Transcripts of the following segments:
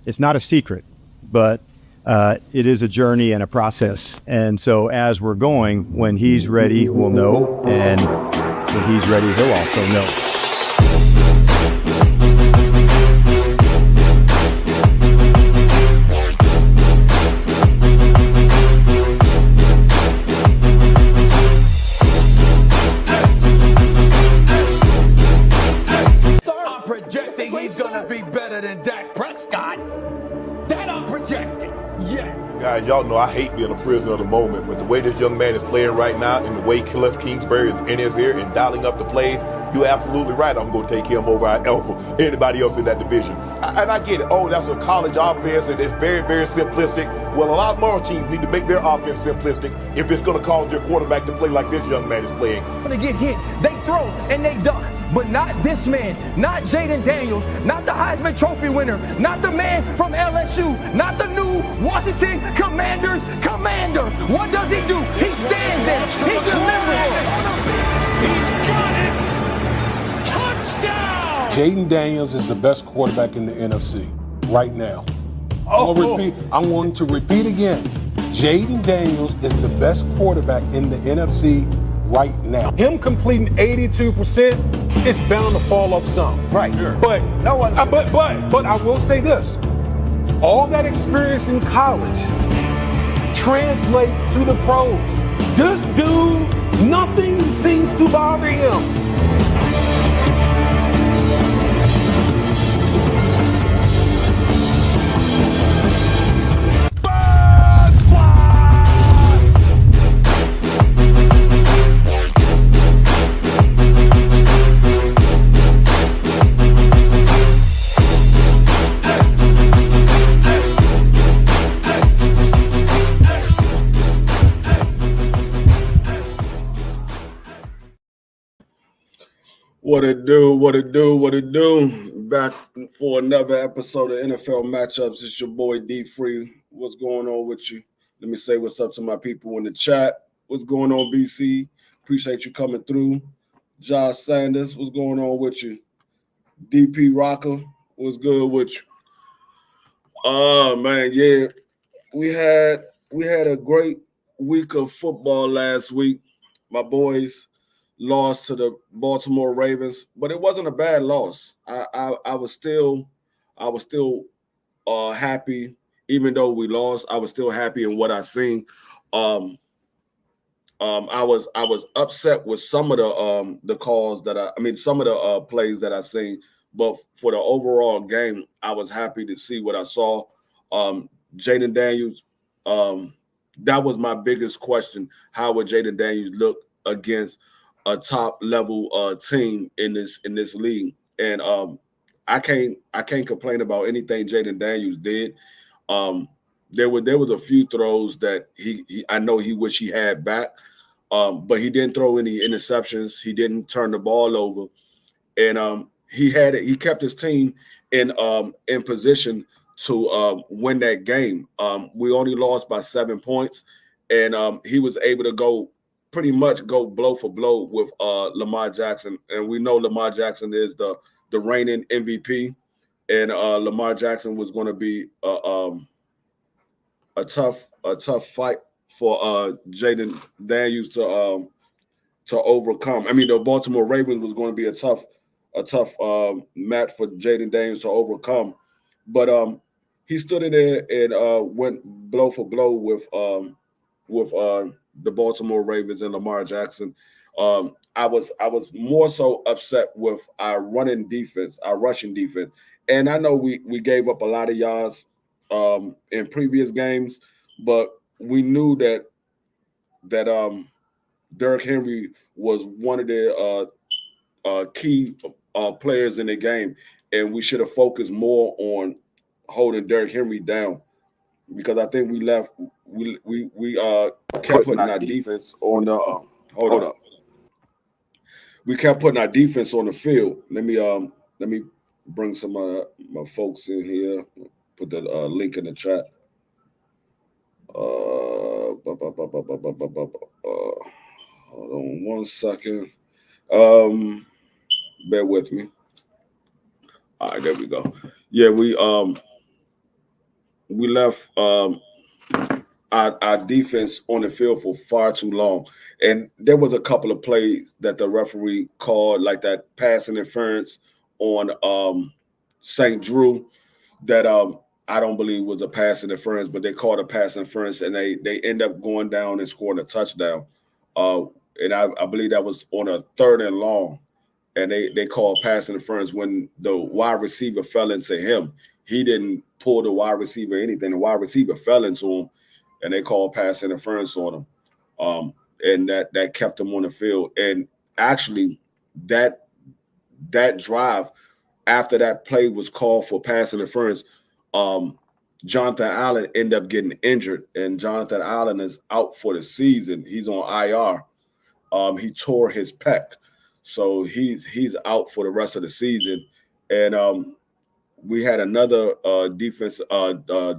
It's not a secret, but it is a journey and a process. And so as we're going, when he's ready, we'll know. And when he's ready, he'll also know. I'm projecting he's gonna be better than Dak Prescott. That I'm projecting. Yeah. Guys, y'all know I hate being a prisoner of the moment, but the way this young man is playing right now and the way Cliff Kingsbury is in his ear and dialing up the plays, you're absolutely right. I'm going to take him over anybody else in that division. And I get it. Oh, that's a college offense and it's very, very simplistic. Well, a lot more teams need to make their offense simplistic if it's going to cause their quarterback to play like this young man is playing. When they get hit, they throw and they duck. But not this man, not Jaden Daniels, not the Heisman Trophy winner, not the man from LSU, not the new Washington Commanders commander. What does he do? He stands there. He delivers. He's got it. Touchdown. Jaden Daniels is the best quarterback in the NFC right now. I'm going to repeat again. Jaden Daniels is the best quarterback in the NFC right now. Him completing 82%, it's bound to fall off some. Right. Sure. But no one's but I will say this. All that experience in college translates to the pros. This dude, nothing seems to bother him. What it do, what it do, what it do. Back for another episode of NFL Matchups. It's your boy D Free. What's going on with you? Let me say what's up to my people in the chat. What's going on, BC? Appreciate you coming through. Josh Sanders, what's going on with you? DP Rocker, what's good with you? Oh man, yeah. We had a great week of football last week. My boys lost to the Baltimore Ravens, but it wasn't a bad loss. I was still happy, even though we lost. I was still happy in what I seen. I was upset with some of the calls some of the plays that I seen, but for the overall game, I was happy to see what I saw. Jaden Daniels, that was my biggest question. How would Jaden Daniels look against a top level team in this league? And I can't complain about anything Jaden Daniels did. There was a few throws that I know he wish he had back, but he didn't throw any interceptions. He didn't turn the ball over, and he kept his team in position to win that game. We only lost by 7 points, and he was able to pretty much go blow for blow with Lamar Jackson. And we know Lamar Jackson is the reigning MVP, and Lamar Jackson was going to be a tough fight for Jaden Daniels to overcome. I mean, the Baltimore Ravens was going to be a tough match for Jaden Daniels to overcome. But he stood in there and went blow for blow with the Baltimore Ravens and Lamar Jackson. I was more so upset with our rushing defense. And I know we gave up a lot of yards in previous games, but we knew that Derrick Henry was one of their key players in the game, and we should have focused more on holding Derrick Henry down, because I think we kept putting our defense on the hold up. We kept putting our defense on the field. Let me bring some of my folks in here. Put the link in the chat. Hold on one second. Bear with me. All right, there we go. Yeah, our defense on the field for far too long. And there was a couple of plays that the referee called, like that pass interference on St. Drew that I don't believe was a pass interference, but they called a pass interference, and they end up going down and scoring a touchdown. And I believe that was on a 3rd and long, and they called pass interference when the wide receiver fell into him. He didn't pull the wide receiver or anything. The wide receiver fell into him, and they called pass interference on him. And that kept him on the field. And actually, that drive after that play was called for pass interference, Jonathan Allen ended up getting injured, and Jonathan Allen is out for the season. He's on IR. He tore his pec, so he's out for the rest of the season. And we had another defense, Daryl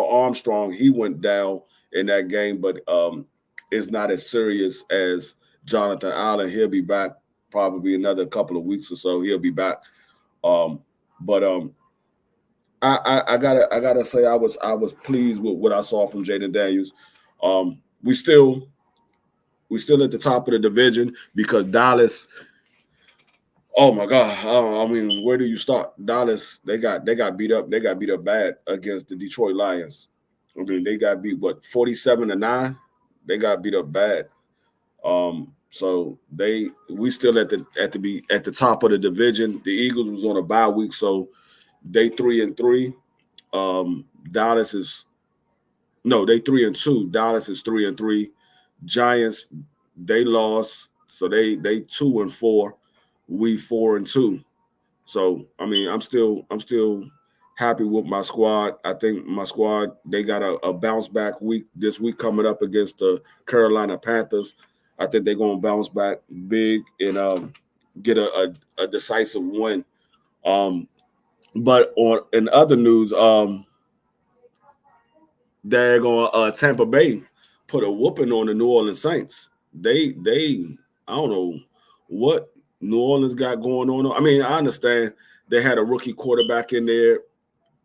Armstrong. He went down in that game, but it's not as serious as Jonathan Allen. He'll be back probably another couple of weeks or so. He'll be back. But I gotta say I was pleased with what I saw from Jayden Daniels. We still at the top of the division because Dallas. Oh my God! I mean, where do you start? Dallas, they got beat up. They got beat up bad against the Detroit Lions. I mean, they got beat 47-9. They got beat up bad. So we still at the top of the division. The Eagles was on a bye week, so they 3-3. Dallas is they 3-2. Dallas is 3-3. Giants, they lost, so they 2-4. We 4-2. So I mean, I'm still happy with my squad. I think my squad, they got a bounce back week this week coming up against the Carolina Panthers. I think they're gonna bounce back big and get a decisive win. But in other news, they're going Tampa Bay put a whooping on the New Orleans Saints. They I don't know what New Orleans got going on. I mean, I understand they had a rookie quarterback in there,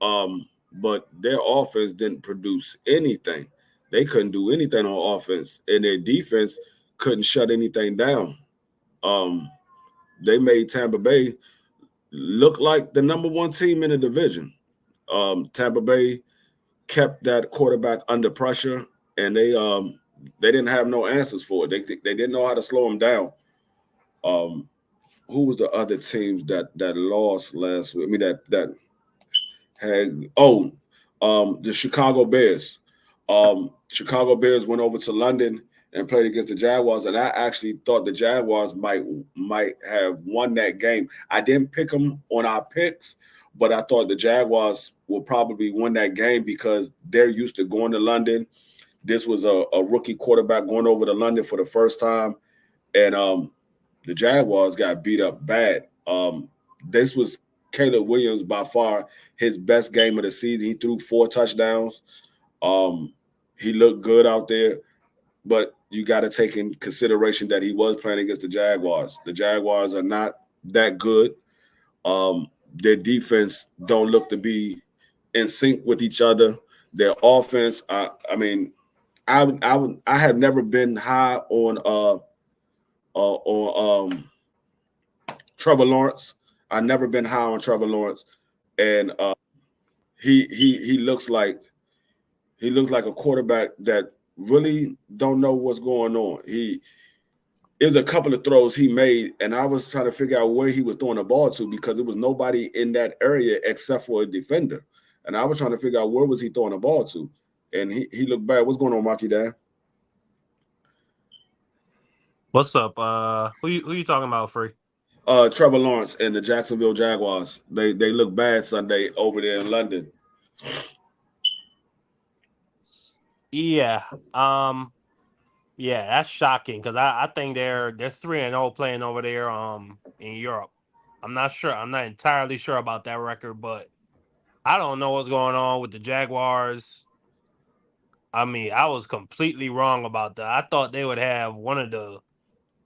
but their offense didn't produce anything. They couldn't do anything on offense, and their defense couldn't shut anything down. They made Tampa Bay look like the number 1 team in the division. Tampa Bay kept that quarterback under pressure, and they didn't have no answers for it. They didn't know how to slow him down. Who was the other teams that lost last week? I mean, that had the Chicago Bears. Chicago Bears went over to London and played against the Jaguars, and I actually thought the Jaguars might have won that game. I didn't pick them on our picks, but I thought the Jaguars will probably win that game because they're used to going to London. This was a rookie quarterback going over to London for the first time, and the Jaguars got beat up bad. This was Caleb Williams by far his best game of the season. He threw 4 touchdowns. He looked good out there, but you got to take in consideration that he was playing against the Jaguars. The Jaguars are not that good. Their defense don't look to be in sync with each other. Their offense, I mean, I have never been high on Trevor Lawrence. I've never been high on Trevor Lawrence, and he looks like a quarterback that really don't know what's going on. There's a couple of throws he made, and I was trying to figure out where he was throwing the ball to because there was nobody in that area except for a defender, and I was trying to figure out where was he throwing the ball to, and he looked bad. What's going on, Marky Dan? What's up? Who you talking about, Free? Trevor Lawrence and the Jacksonville Jaguars. They look bad Sunday over there in London. Yeah. Yeah, that's shocking because I think they're 3-0 playing over there in Europe. I'm not sure. I'm not entirely sure about that record, but I don't know what's going on with the Jaguars. I mean, I was completely wrong about that. I thought they would have one of the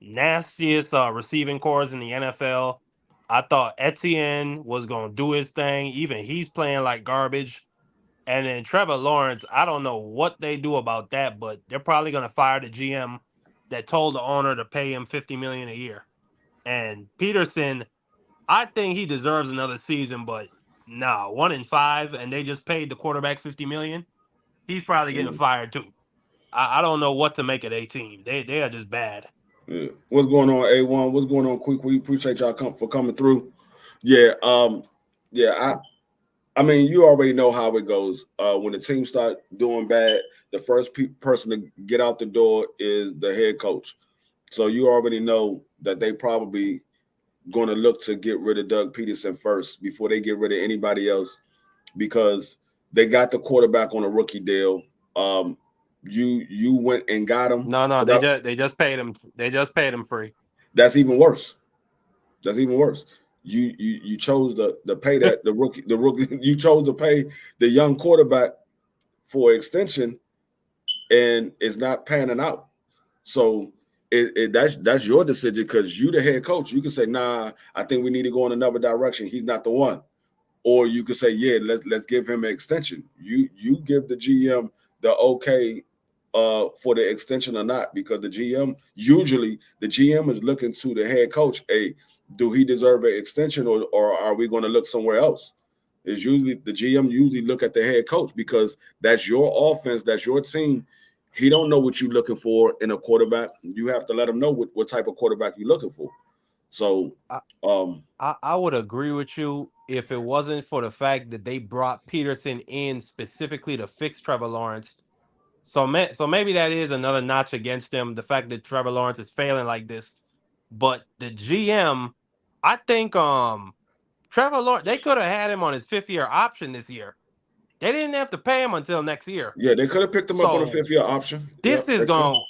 nastiest receiving cores in the NFL. I thought Etienne was going to do his thing. Even he's playing like garbage. And then Trevor Lawrence, I don't know what they do about that, but they're probably going to fire the GM that told the owner to pay him $50 million a year. And Peterson, I think he deserves another season, but 1-5, and they just paid the quarterback $50 million. He's probably getting fired too. I don't know what to make of their team. They are just bad. Yeah. What's going on, A1? What's going on, Quick? We appreciate y'all for coming through. Yeah, I mean, you already know how it goes. When the team start doing bad, the first person to get out the door is the head coach. So you already know that they probably going to look to get rid of Doug Peterson first before they get rid of anybody else, because they got the quarterback on a rookie deal. You went and got him. No, they just paid him. They just paid him free. That's even worse. You chose to pay that the rookie. You chose to pay the young quarterback for extension, and it's not panning out. So that's your decision, because you the head coach. You can say, nah, I think we need to go in another direction. He's not the one. Or you could say, yeah, let's give him an extension. You give the GM the okay for the extension or not, because the GM is looking to the head coach. Do he deserve an extension, or are we going to look somewhere else? It's usually the GM look at the head coach, because that's your offense, that's your team. He don't know what you're looking for in a quarterback. You have to let him know what type of quarterback you're looking for. So I would agree with you if it wasn't for the fact that they brought Peterson in specifically to fix Trevor Lawrence. So maybe that is another notch against them, the fact that Trevor Lawrence is failing like this. But the GM, I think Trevor Lawrence, they could have had him on his 5th-year option this year. They didn't have to pay him until next year. Yeah, they could have picked him up on a 5th-year option. This is going.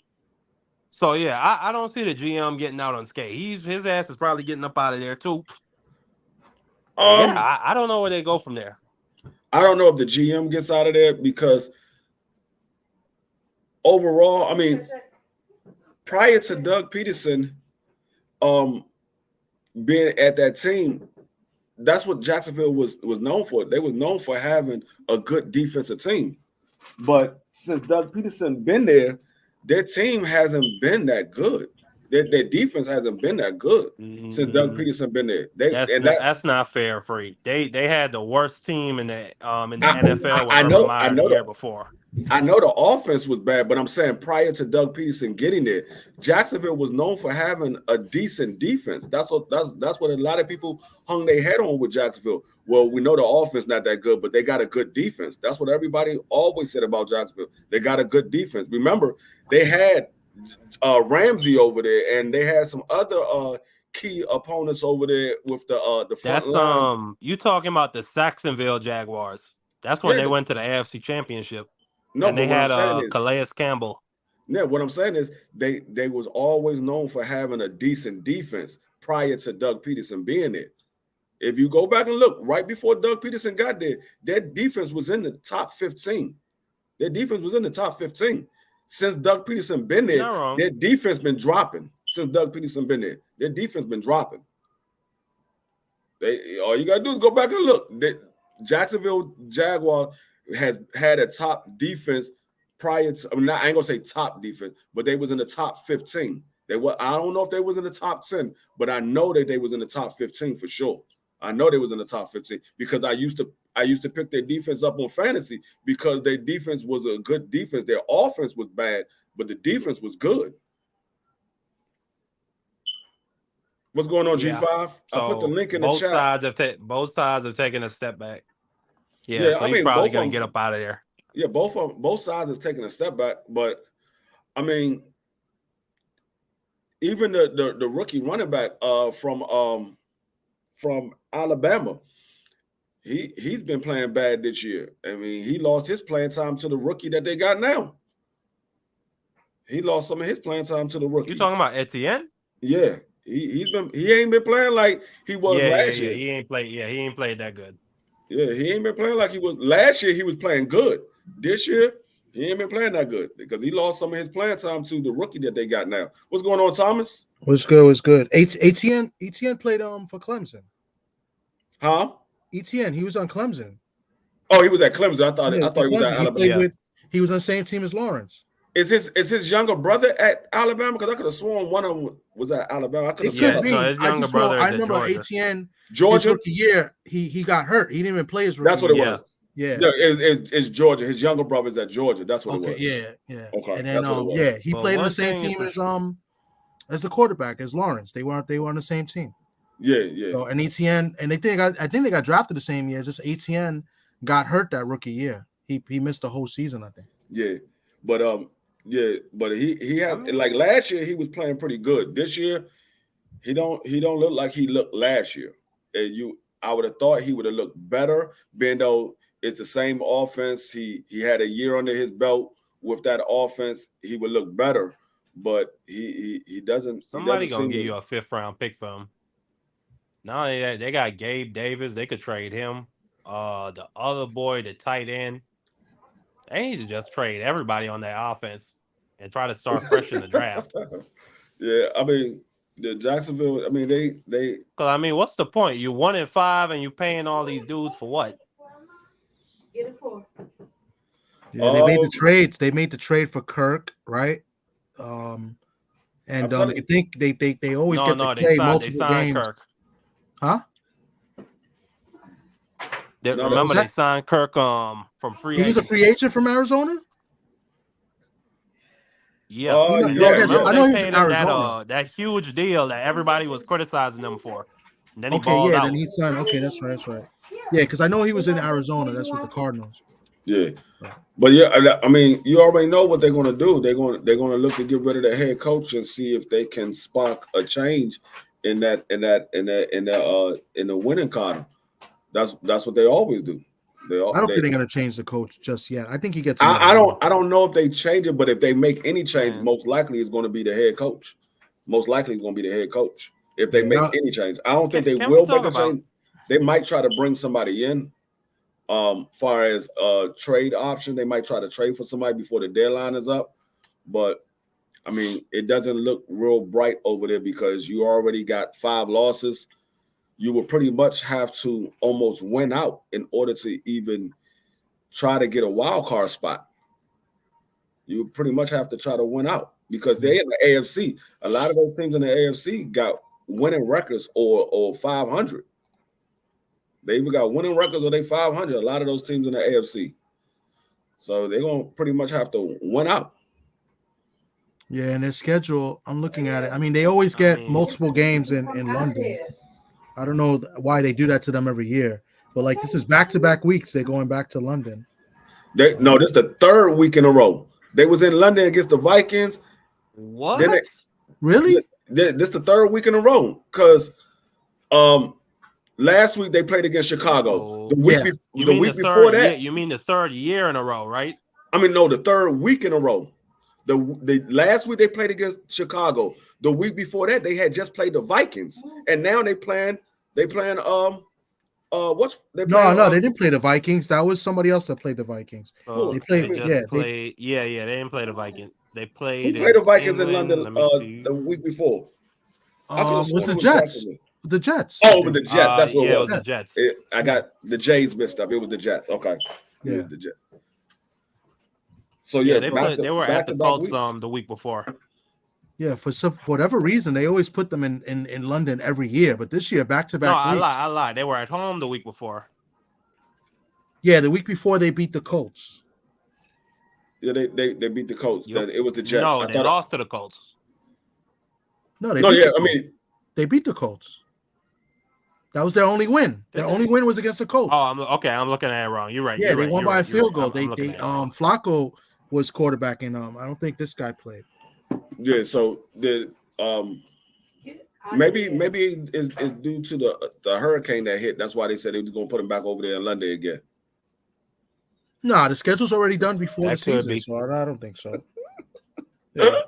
So yeah, I don't see the GM getting out unscathed. His ass is probably getting up out of there too. I don't know where they go from there. I don't know if the GM gets out of there, because overall, I mean, prior to Doug Peterson being at that team, that's what Jacksonville was known for. They was known for having a good defensive team. But since Doug Peterson been there, their team hasn't been that good. Their defense hasn't been that good since Doug Peterson been there. That's not fair, Free. They had the worst team in the NFL. I know the year before. I know the offense was bad, but I'm saying prior to Doug Peterson getting there, Jacksonville was known for having a decent defense. That's what a lot of people hung their head on with Jacksonville. Well, we know the offense not that good, but they got a good defense. That's what everybody always said about Jacksonville. They got a good defense. Remember, they had Ramsey over there, and they had some other key opponents over there with the front line. You talking about the Jacksonville Jaguars? That's when they went to the AFC Championship. No, and they had Calais Campbell. Yeah, what I'm saying is they was always known for having a decent defense prior to Doug Peterson being there. If you go back and look, right before Doug Peterson got there, their defense was in the top 15. Their defense was in the top 15. Since Doug Peterson been there, their defense been dropping. Since Doug Peterson been there, their defense been dropping. All you gotta do is go back and look. Jacksonville Jaguars has had a top defense prior to. I ain't gonna say top defense, but they was in the top 15. I don't know if they was in the top 10, but I know that they was in the top 15 for sure. I know they was in the top 15 because I used to pick their defense up on fantasy because their defense was a good defense. Their offense was bad, but the defense was good. What's going on, G5? So I put the link in the chat. Both sides have taken a step back. Yeah, so he's probably going to get up out of there. Yeah, both sides have taken a step back, but I mean, even the rookie running back from Alabama, he's been playing bad this year. I mean, he lost his playing time to the rookie that they got now. He lost some of his playing time to the rookie. You talking about Etienne? Yeah, he ain't been playing like he was last year. He ain't played that good. Yeah, he ain't been playing like he was last year. He was playing good. This year, he ain't been playing that good because he lost some of his playing time to the rookie that they got now. What's going on, Thomas? What's good? Etienne played for Clemson. Huh? Etienne, he was on Clemson. Oh, he was at Clemson. I thought he was Clemson. at He Alabama. played with. He was on the same team as Lawrence. Is his younger brother at Alabama? Because I could have sworn one of them was at Alabama. I could It have could be. no, his I younger just know. brother is I at remember Georgia. ATN. His Georgia. rookie year, he got hurt. He didn't even play his rookie. That's what it year. was. Yeah. Yeah, it's Georgia. His younger brother's at Georgia. That's what it Okay. was. Yeah. Okay, And then that's what it was. yeah, he Well, played on one the same thing team is as the quarterback as Lawrence. They were on the same team. Yeah. So and ATN and I think they got drafted the same year. Just ATN got hurt that rookie year. He missed the whole season, I think. Yeah, but he had like last year he was playing pretty good. This year he don't look like he looked last year. And I would have thought he would have looked better, being though it's the same offense. He had a year under his belt with that offense. He would look better, but he doesn't. Somebody he doesn't gonna give seem you a 5th round pick for him. Not only that, they got Gabe Davis. They could trade him. The other boy, the tight end. They need to just trade everybody on that offense and try to start fresh in the draft. Yeah, I mean the Jacksonville. I mean they. Because I mean, what's the point? You 1-5 and you paying all these dudes for what? Get it for. Yeah, they made the trades. They made the trade for Kirk, right? And I think they always get to play multiple games. Kirk. Huh? Remember they signed Kirk from free agency. He was a free agent from Arizona? Yeah. I know he was in him Arizona. that huge deal that everybody was criticizing them for. And then he Okay, balled yeah, out. then he signed. Okay, that's right. Yeah, because I know he was in Arizona. That's with the Cardinals. Yeah, but yeah, I mean, you already know what they're going to do. They're going to look to get rid of the head coach and see if they can spark a change in the winning column. That's what they always do. I don't think they're going to change the coach just yet. I think he gets. I don't know if they change it, but if they make any change, most likely it's going to be the head coach. Most likely it's going to be the head coach if they make any change. I don't think they will make a change. They might try to bring somebody in. Far as trade option, they might try to trade for somebody before the deadline is up. But I mean, it doesn't look real bright over there because you already got 5 losses. You will pretty much have to almost win out in order to even try to get a wild card spot. You pretty much have to try to win out because they're in the AFC. A lot of those teams in the AFC got winning records or 500. They either got winning records or they 500. A lot of those teams in the AFC. So they're going to pretty much have to win out. Yeah, and their schedule, I'm looking at it. I mean, they always get multiple games in London. I don't know why they do that to them every year. But, like, this is back-to-back weeks. They're going back to London. This is the 3rd week in a row. They was in London against the Vikings. What? Really? This is the 3rd week in a row because last week they played against Chicago. The week before that. You mean the 3rd year in a row, right? I mean, no, the 3rd week in a row. The last week they played against Chicago. The week before that they had just played the Vikings, and now they playing. They didn't play the Vikings. That was somebody else that played the Vikings. They played. They didn't play the Vikings. They played. Who played the Vikings in London the week before? Was the Jets? The Jets. Oh, it was the Jets. That's what it was. The Jets. I got the Jays mixed up. It was the Jets. Okay. Yeah. The Jets. So yeah, they were at the Colts the week before. Yeah, for whatever reason, they always put them in London every year. But this year, back-to-back. No, I lied. They were at home the week before. Yeah, the week before they beat the Colts. Yeah, they beat the Colts. It was the Jets. No, they lost to the Colts. No, they beat the Colts. That was their only win. Their only win was against the Colts. Oh, I'm looking at it wrong. You're right. Yeah, they won by a field goal. Flacco was quarterbacking. I don't think this guy played. Yeah, so maybe it's due to the hurricane that hit. That's why they said they was going to put him back over there in London again. Nah, the schedule's already done before the season, so I don't think so. Yeah.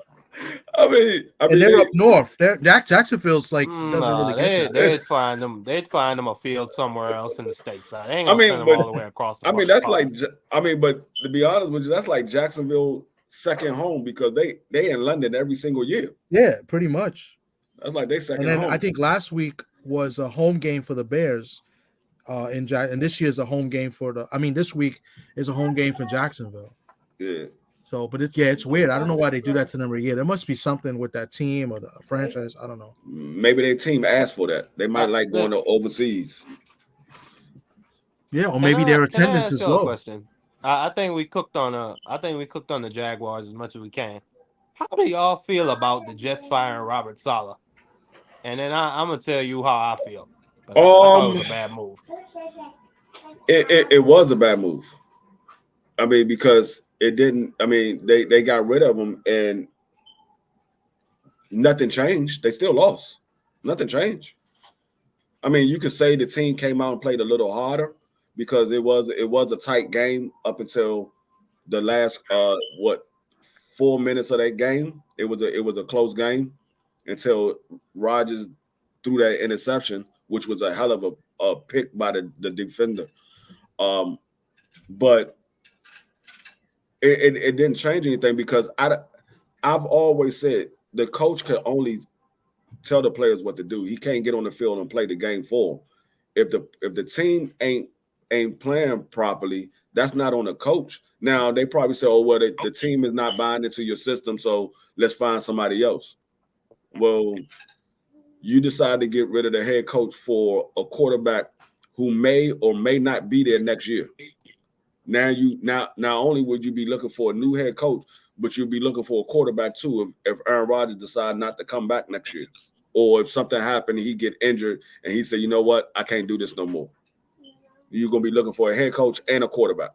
I mean, and they're up north. Jacksonville's like doesn't really get that. They'd find them a field somewhere else in the states. They ain't gonna send them all the way across the. But to be honest with you, that's like Jacksonville second home because they in London every single year. Yeah, pretty much. That's like they second home. home. I think last week was a home game for the Bears. and this year's a home game this week is a home game for Jacksonville. Yeah. So, but it's weird. I don't know why they do that to them every year. There must be something with that team or the franchise. I don't know. Maybe their team asked for that. They might like going to overseas. Yeah, or maybe their attendance is low. Question. I think we cooked on the Jaguars as much as we can. How do y'all feel about the Jets firing Robert Saleh? And then I'm gonna tell you how I feel. I thought it was a bad move. It was a bad move. I mean, because it didn't. I mean, they got rid of him and nothing changed. They still lost. Nothing changed. I mean, you could say the team came out and played a little harder because it was a tight game up until the last 4 minutes of that game. It was a close game until Rodgers threw that interception, which was a hell of a pick by the defender. But it didn't change anything because I've always said the coach can only tell the players what to do. He can't get on the field and play the game for them. If the team ain't playing properly, that's not on the coach. Now they probably say, "Oh, well, the team is not buying into your system, so let's find somebody else." Well, you decide to get rid of the head coach for a quarterback who may or may not be there next year. Now not only would you be looking for a new head coach, but you'll be looking for a quarterback too if Aaron Rodgers decides not to come back next year, or if something happened and he get injured and he said, "You know what, I can't do this no more." You're gonna be looking for a head coach and a quarterback.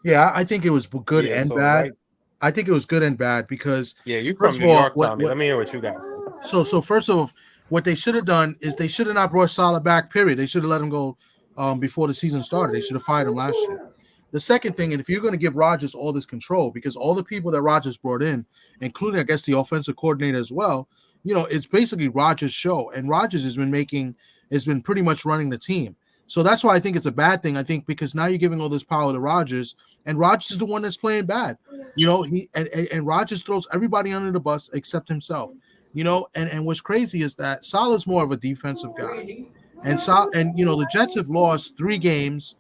Yeah, I think it was good and bad. Right. I think it was good and bad because you're from New York, Tommy. Let me hear what you guys say. So first of all, what they should have done is they should have not brought Saleh back. Period. They should have let him go before the season started. They should have fired him last year. The second thing, and if you're going to give Rodgers all this control, because all the people that Rodgers brought in, including I guess the offensive coordinator as well, it's basically Rodgers' show, and Rodgers has been pretty much running the team. So that's why I think it's a bad thing. I think because now you're giving all this power to Rodgers, and Rodgers is the one that's playing bad. And Rodgers throws everybody under the bus except himself. And what's crazy is that Saleh's more of a defensive guy, and the Jets have lost 3 games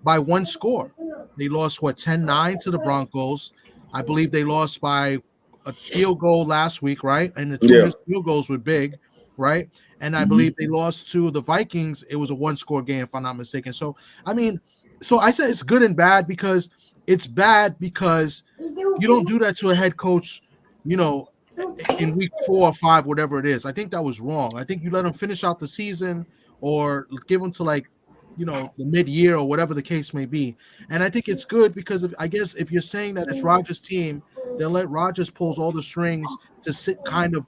by 1 score. They lost 10-9 to the Broncos. I believe they lost by a field goal last week, right? And the 2 missed field goals were big, right? And I believe they lost to the Vikings. It was a 1-score game, if I'm not mistaken. So, I said it's good and bad because it's bad because you don't do that to a head coach, in week 4 or 5, whatever it is. I think that was wrong. I think you let him finish out the season or give him to the mid-year or whatever the case may be. And I think it's good because if you're saying that it's Rodgers' team, then let Rodgers pulls all the strings to sit kind of,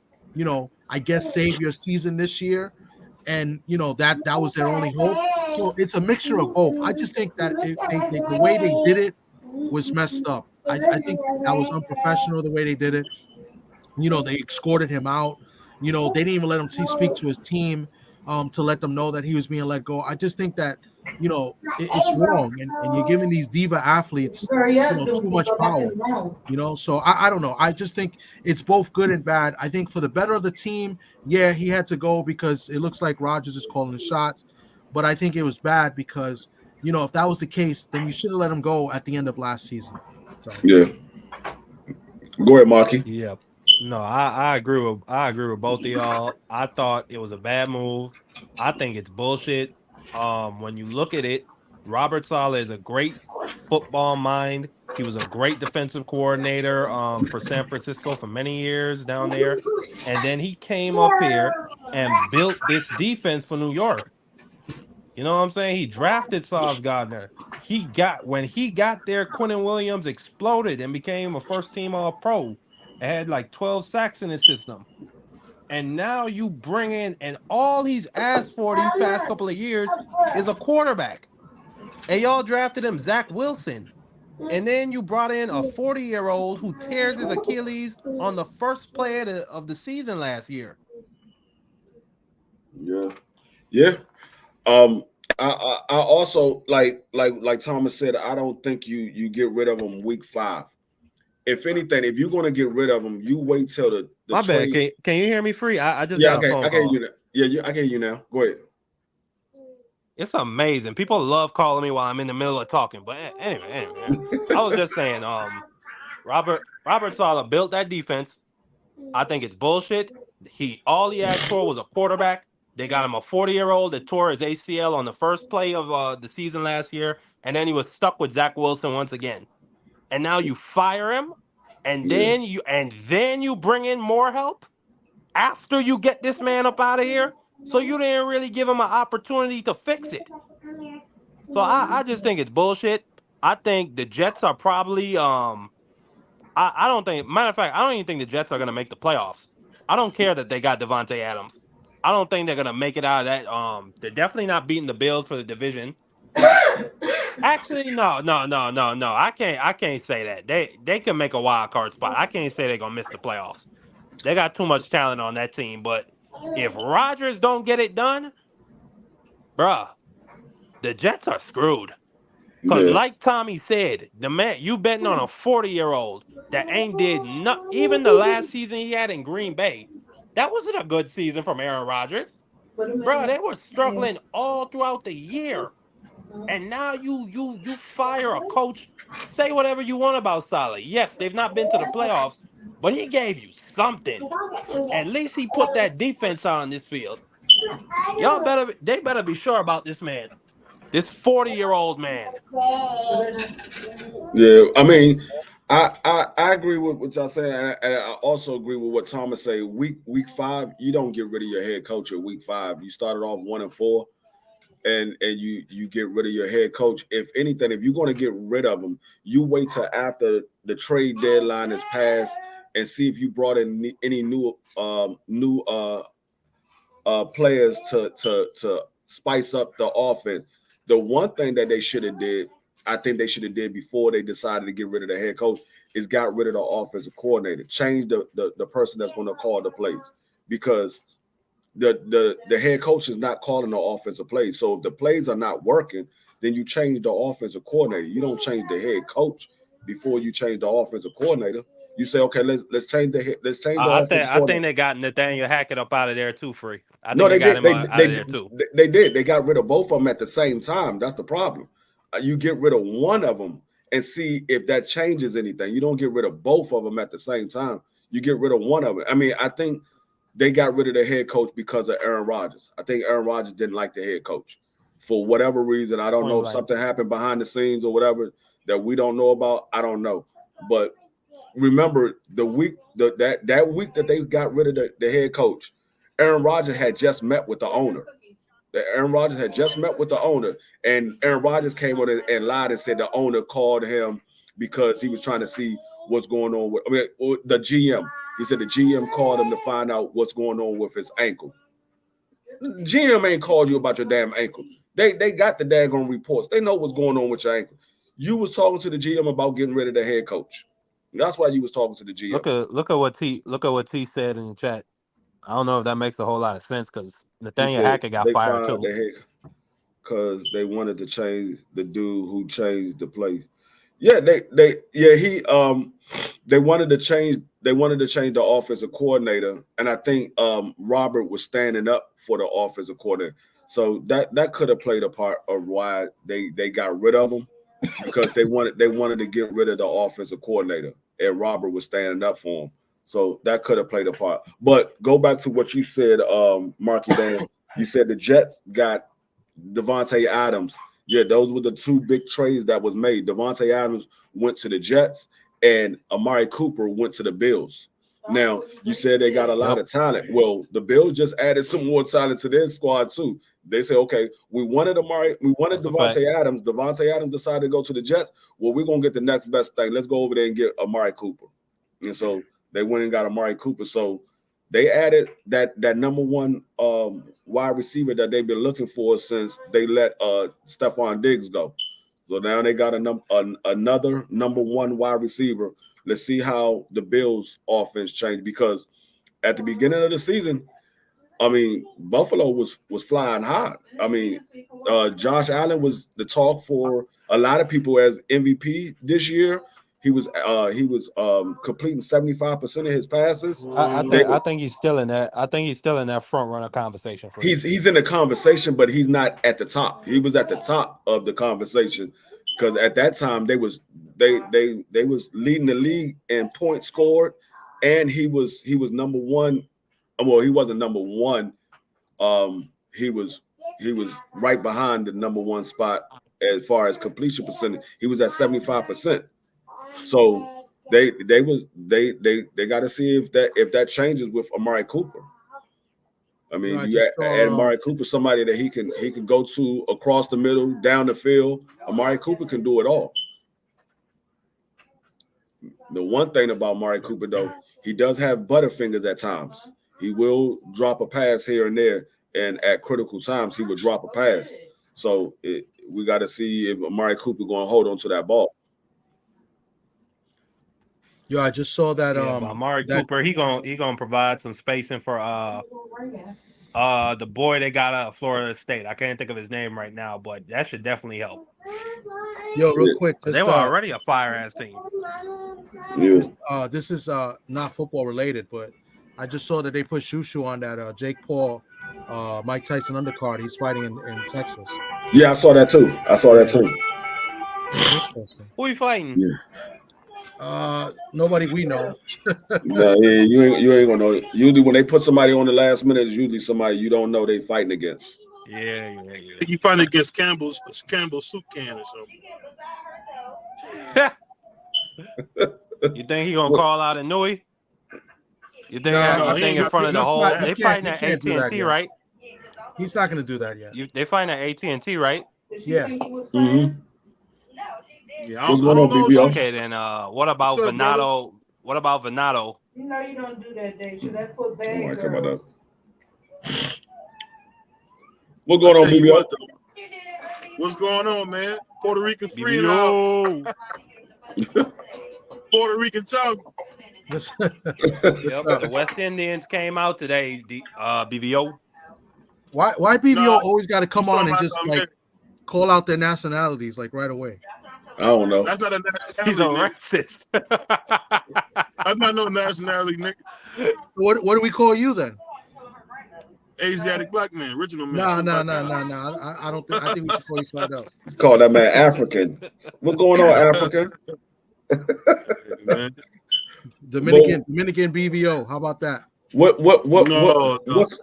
save your season this year. And, that was their only hope. So it's a mixture of both. I just think that the way they did it was messed up. I think that was unprofessional the way they did it. They escorted him out. They didn't even let him speak to his team to let them know that he was being let go. I just think that, it's wrong. And you're giving these diva athletes, too much power, So I don't know. I just think it's both good and bad. I think for the better of the team, he had to go because it looks like Rodgers is calling the shots. But I think it was bad because, if that was the case, then you should have let him go at the end of last season. So. Yeah. Go ahead, Marky. Yeah. No, I agree with both of y'all. I thought it was a bad move. I think it's bullshit. When you look at it, Robert Saleh is a great football mind. He was a great defensive coordinator for San Francisco for many years down there. And then he came up here and built this defense for New York. You know what I'm saying? He drafted Sauce Gardner. When he got there, Quinnen Williams exploded and became a first-team All-Pro. It had like 12 sacks in his system. And now you bring in, and all he's asked for these past couple of years is a quarterback. And y'all drafted him, Zach Wilson. And then you brought in a 40-year-old who tears his Achilles on the first play of the season last year. Yeah. I also like Thomas said, I don't think you get rid of him week 5. If anything, if you're going to get rid of him, you wait till the My trade. bad. Can you hear me free? I just got a phone call. I can hear you now. Go ahead. It's amazing. People love calling me while I'm in the middle of talking. But anyway, I was just saying, Robert Saleh built that defense. I think it's bullshit. All he asked for was a quarterback. They got him a 40-year-old that tore his ACL on the first play of the season last year, and then he was stuck with Zach Wilson once again. And now you fire him, and then you bring in more help after you get this man up out of here. So you didn't really give him an opportunity to fix it. So I just think it's bullshit. I think the Jets are probably I don't think, matter of fact, I don't even think the Jets are gonna make the playoffs. I don't care that they got Devontae Adams. I don't think they're gonna make it out of that. They're definitely not beating the Bills for the division. Actually, no. I can't say that. They can make a wild card spot. I can't say they're gonna miss the playoffs. They got too much talent on that team. But if Rodgers don't get it done, bruh, the Jets are screwed. Because like Tommy said, the man, you betting on a 40-year-old that ain't did even the last season he had in Green Bay. That wasn't a good season from Aaron Rodgers. Bro, they were struggling all throughout the year. And now you fire a coach. Say whatever you want about Saleh. Yes, they've not been to the playoffs, but he gave you something. At least he put that defense out on this field. They better be sure about this man. This 40-year-old man. Yeah, I mean, I agree with what y'all saying, and I also agree with what Thomas say. Week 5, you don't get rid of your head coach at week 5. You started off 1-4, and you get rid of your head coach. If anything, if you're going to get rid of him, you wait till after the trade deadline is passed and see if you brought in any new players to spice up the offense. The one thing that they should have did, I think they should have did before they decided to get rid of the head coach, is got rid of the offensive coordinator. Change the person that's going to call the plays, because the head coach is not calling the offensive plays. So if the plays are not working, then you change the offensive coordinator. You don't change the head coach before you change the offensive coordinator. You say, okay, let's change the I think they got Nathaniel Hackett up out of there too, Free. They got him out of there too. They did. They got rid of both of them at the same time. That's the problem. You get rid of one of them and see if that changes anything. You don't get rid of both of them at the same time. You get rid of one of them. I mean, I think they got rid of the head coach because of Aaron Rodgers. I think Aaron Rodgers didn't like the head coach for whatever reason. I don't know if something happened behind the scenes or whatever that we don't know about. I don't know. But remember that week that they got rid of the head coach, Aaron Rodgers had just met with the owner. Aaron Rodgers had just met with the owner, and Aaron Rodgers came on and lied and said the owner called him because he was trying to see what's going on with the GM. He said the GM called him to find out what's going on with his ankle. GM ain't called you about your damn ankle. They got the daggone reports. They know what's going on with your ankle. You was talking to the GM about getting rid of the head coach. That's why you was talking to the GM. Look at what T said in the chat. I don't know if that makes a whole lot of sense, because Nathaniel Hackett got fired too. Because they wanted to change the dude who changed the play. They wanted to change the offensive coordinator, and I think Robert was standing up for the offensive coordinator. So that could have played a part of why they got rid of him, because they wanted to get rid of the offensive coordinator, and Robert was standing up for him. So that could have played a part. But go back to what you said, Marky Dan. You said the Jets got Devontae Adams. Yeah, those were the two big trades that was made. Devontae Adams went to the Jets, and Amari Cooper went to the Bills. Now, you said they got a lot of talent. Well, the Bills just added some more talent to their squad too. They say, okay, we wanted Devontae Adams. Devontae Adams decided to go to the Jets. Well, we're going to get the next best thing. Let's go over there and get Amari Cooper. And so they went and got Amari Cooper. So they added that number one wide receiver that they've been looking for since they let Stephon Diggs go. So now they got another number one wide receiver. Let's see how the Bills' offense changed, because at the beginning of the season, I mean, Buffalo was flying high. I mean, Josh Allen was the talk for a lot of people as MVP this year. He was completing 75% of his passes. I think he's still in that. I think he's still in that front runner conversation. For he's in the conversation, but he's not at the top. He was at the top of the conversation because at that time they was leading the league in points scored, and he was number one. Well, he wasn't number one. He was right behind the number one spot as far as completion percentage. He was at 75%. So they got to see if that changes with Amari Cooper. I mean, you add Amari Cooper, somebody that he can go to across the middle, down the field. Amari Cooper can do it all. The one thing about Amari Cooper, though, he does have butterfingers at times. He will drop a pass here and there, and at critical times, he would drop a pass. So we got to see if Amari Cooper going to hold on to that ball. Yo, I just saw that. Amari Cooper, he gonna provide some spacing for the boy they got out of Florida State. I can't think of his name right now, but that should definitely help. Yo, real quick, they were already a fire ass team. Yeah. This is not football related, but I just saw that they put Shushu on that Jake Paul, Mike Tyson undercard. He's fighting in Texas. Yeah, I saw that too. Who are you fighting? Yeah. Nobody we know. Yeah, you ain't gonna know. Usually when they put somebody on the last minute, it's usually somebody you don't know they fighting against. Yeah. You fighting against Campbell's soup can or something. You think he gonna call out a Nui? You think? I think in front of the whole? They fighting at AT&T, right? He's not gonna do that yet. They fighting at AT&T, right? Yeah. Mm-hmm. Yeah, What's going on, BBO? Okay, then what about Venato? What about Venato? You know you don't do that, Dave. So that's for bad Oh, girls. What's going on, BBO? What's going on, man? Puerto Rican free now. Puerto Rican tongue. The West Indians came out today. BVO. Why BVO always got to come on and just like call out their nationalities like right away? I don't know. That's not a nationality. He's a racist. That's not no nationality, Nick. What do we call you then? Asiatic black man, original man. No. I don't think. I think we should call you something else. Call that man African. What's going on, Africa? Dominican BVO. How about that? What's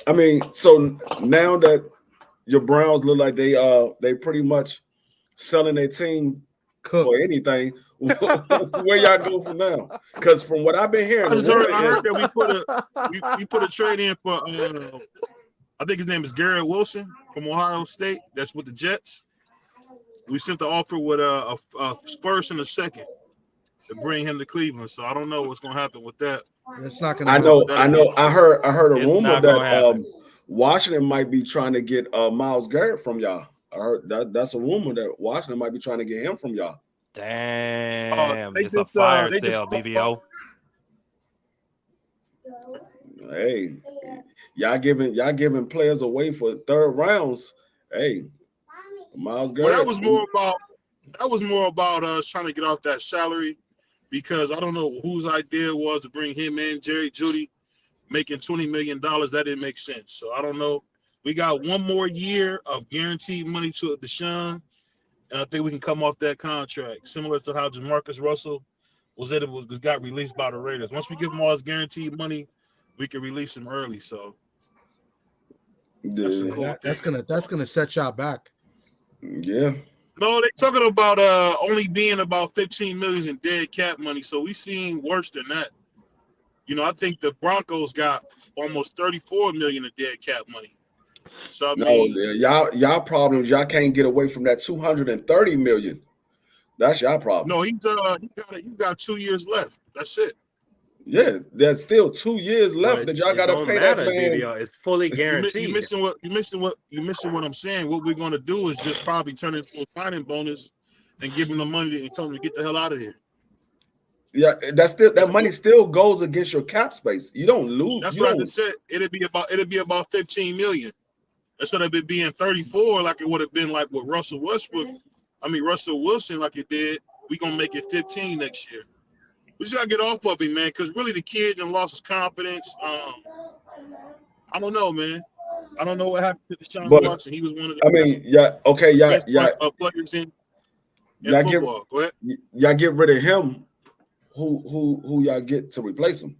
I mean, so now that your Browns look like they pretty much selling their team for anything, where y'all go from now? Because from what I've been hearing, I heard that we put a trade in for I think his name is Garrett Wilson from Ohio State. That's with the Jets. We sent the offer with a first and a second to bring him to Cleveland. So I don't know what's going to happen with that. It's not going to. I know. I heard a rumor that Washington might be trying to get Myles Garrett from y'all. I heard that's a rumor that Washington might be trying to get him from y'all. Damn, it's a fire sale, BVO. Hey, y'all giving players away for third rounds. Hey, Myles Garrett. Well, that was more about us trying to get off that salary, because I don't know whose idea it was to bring him in, Jerry Jeudy, making $20 million. That didn't make sense. So I don't know. We got one more year of guaranteed money to Deshaun, and I think we can come off that contract, similar to how Jamarcus Russell got released by the Raiders. Once we give him all his guaranteed money, we can release him early. So that's gonna set y'all back. Yeah. No, they're talking about only being about $15 million in dead cap money. So we've seen worse than that. You know, I think the Broncos got almost $34 million in dead cap money. So I mean, y'all problems. Y'all can't get away from that $230 million. That's y'all problem. No, you got 2 years left. That's it. Yeah, there's still 2 years left that y'all got to pay that man. It's fully guaranteed. You missing what I'm saying. What we're gonna do is just probably turn it into a signing bonus and give him the money and tell him to get the hell out of here. Yeah, that money still goes against your cap space. You don't lose. That's what I just said. It'd be about $15 million instead of it being 34, like it would have been like with Russell Wilson, like it did. we're going to make it 15 next year. We just got to get off of him, man, because really the kid done lost his confidence. I don't know, man. I don't know what happened to Deshaun Watson. He was one of the best players in y'all football. Go ahead. Y'all get rid of him. Who y'all get to replace him?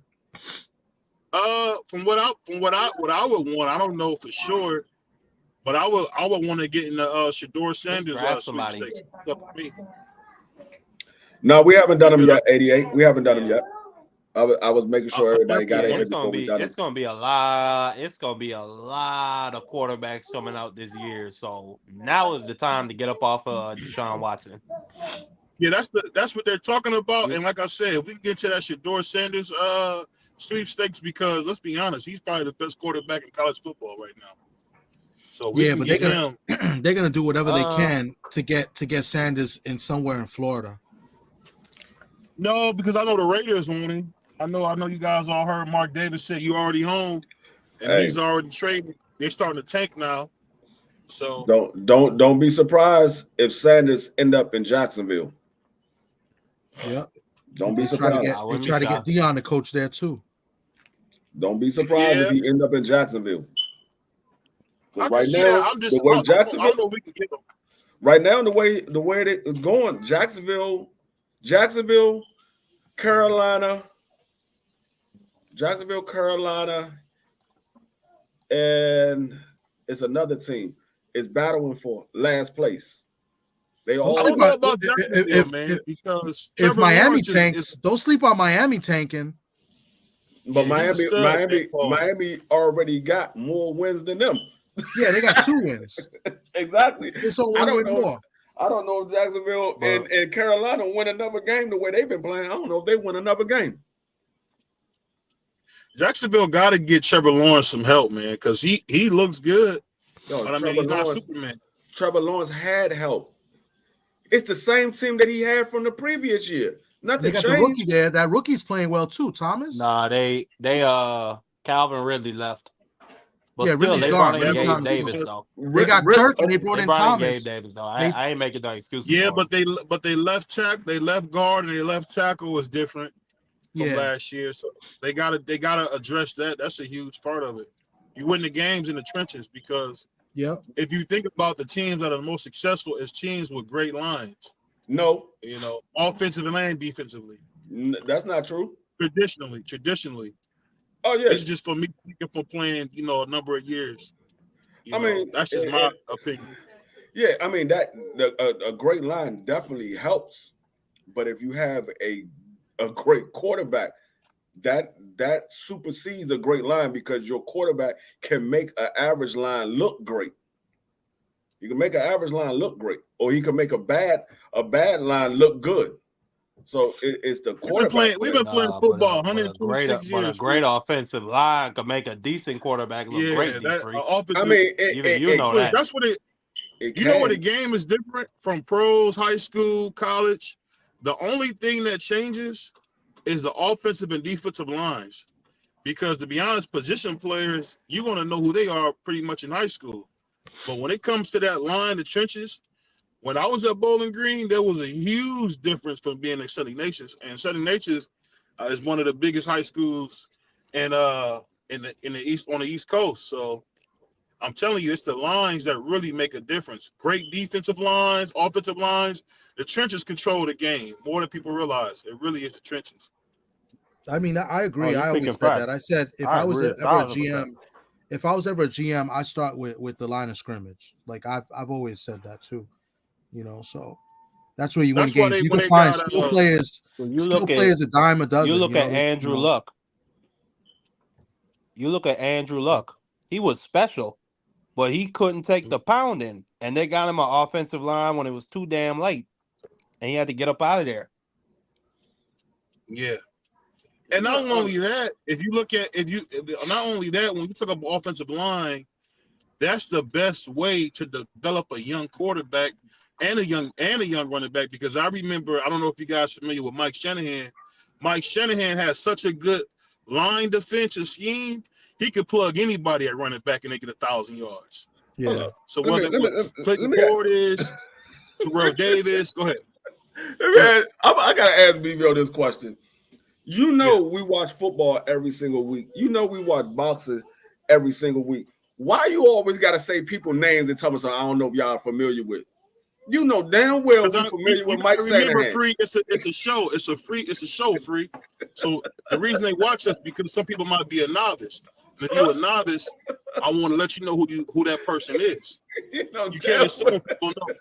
From what I would want, I don't know for sure, but I would want to get in the Shedeur Sanders sweepstakes. It's up to me. No, we haven't done them yet. 88. We haven't done them yet. I was making sure everybody got it. It's gonna be a lot. It's gonna be a lot of quarterbacks coming out this year. So now is the time to get up off of Deshaun Watson. Yeah, that's what they're talking about. And like I said, if we can get to that Shedeur Sanders sweepstakes, because let's be honest, he's probably the best quarterback in college football right now. So but they're gonna do whatever they can to get Sanders in somewhere in Florida. No, because I know the Raiders want him. I know you guys all heard Mark Davis say you already home, and he's already traded. They're starting to tank now. So don't be surprised if Sanders end up in Jacksonville. Yep. Don't be surprised. Try to get Dion to coach there too. Don't be surprised if he end up in Jacksonville. Right now, the way it's going, Jacksonville, Carolina, and it's another team is battling for last place. They all don't know about Jacksonville, man, because if Miami tanks, don't sleep on Miami tanking. But Miami already got more wins than them. Yeah, they got 2 wins. Exactly. It's on 1 win more. I don't know if Jacksonville and Carolina win another game the way they've been playing. I don't know if they win another game. Jacksonville got to get Trevor Lawrence some help, man, because he looks good. But he's not Superman. Trevor Lawrence had help. It's the same team that he had from the previous year. Nothing changed. The rookie there. That rookie's playing well too, Thomas. Nah, they Calvin Ridley left. But still, Ridley's they gone. brought in Gabe Davis though. They got Kirk and they brought in Thomas. Gabe Davis though. I ain't making no excuses. Yeah, but they left guard and they left tackle was different from last year. So they gotta address that. That's a huge part of it. You win the games in the trenches because if you think about the teams that are the most successful, it's teams with great lines. No, offensively and defensively. That's not true. Traditionally. Oh yeah, it's just for me for playing, a number of years. That's just my opinion. Yeah, I mean that a great line definitely helps, but if you have a great quarterback, that supersedes a great line because your quarterback can make an average line look great. You can make an average line look great, or he can make a bad line look good. So it's the quarterback. We've been playing football 126 years. But a great offensive line could make a decent quarterback look great. You know that. That's what it. You know what the game is different from pros, high school, college. The only thing that changes is the offensive and defensive lines, because to be honest, position players you're gonna know who they are pretty much in high school, but when it comes to that line, the trenches. When I was at Bowling Green, there was a huge difference from being at Southern Natchez, and Southern Natchez is one of the biggest high schools in the east on the East Coast. So I'm telling you, it's the lines that really make a difference. Great defensive lines, offensive lines. The trenches control the game more than people realize. It really is the trenches. I mean, I agree. I always said that. I said if I was ever a GM, I start with the line of scrimmage. Like I've always said that too. So that's where you win games. You can find skill players. Players a dime a dozen. You look at Andrew Luck. He was special, but he couldn't take the pounding, and they got him an offensive line when it was too damn late, and he had to get up out of there. Yeah, and not only that, not only that, when you talk about offensive line, that's the best way to develop a young quarterback. And a young running back, because I remember, I don't know if you guys are familiar with Mike Shanahan. Mike Shanahan has such a good line defensive scheme. He could plug anybody at running back and they get 1,000 yards. Yeah. So whether Clayton Portis, Terrell Davis, go ahead. Man, I gotta ask BVO this question. You know, we watch football every single week. You know, we watch boxing every single week. Why you always gotta say people names and tell me something I don't know if y'all are familiar with? You know damn well we familiar with Mike remember, Shanahan. Free, it's a show. It's a show, Free. So the reason they watch us because some people might be a novice. And if you're a novice, I want to let you know who that person is. You know, you can't assume people know.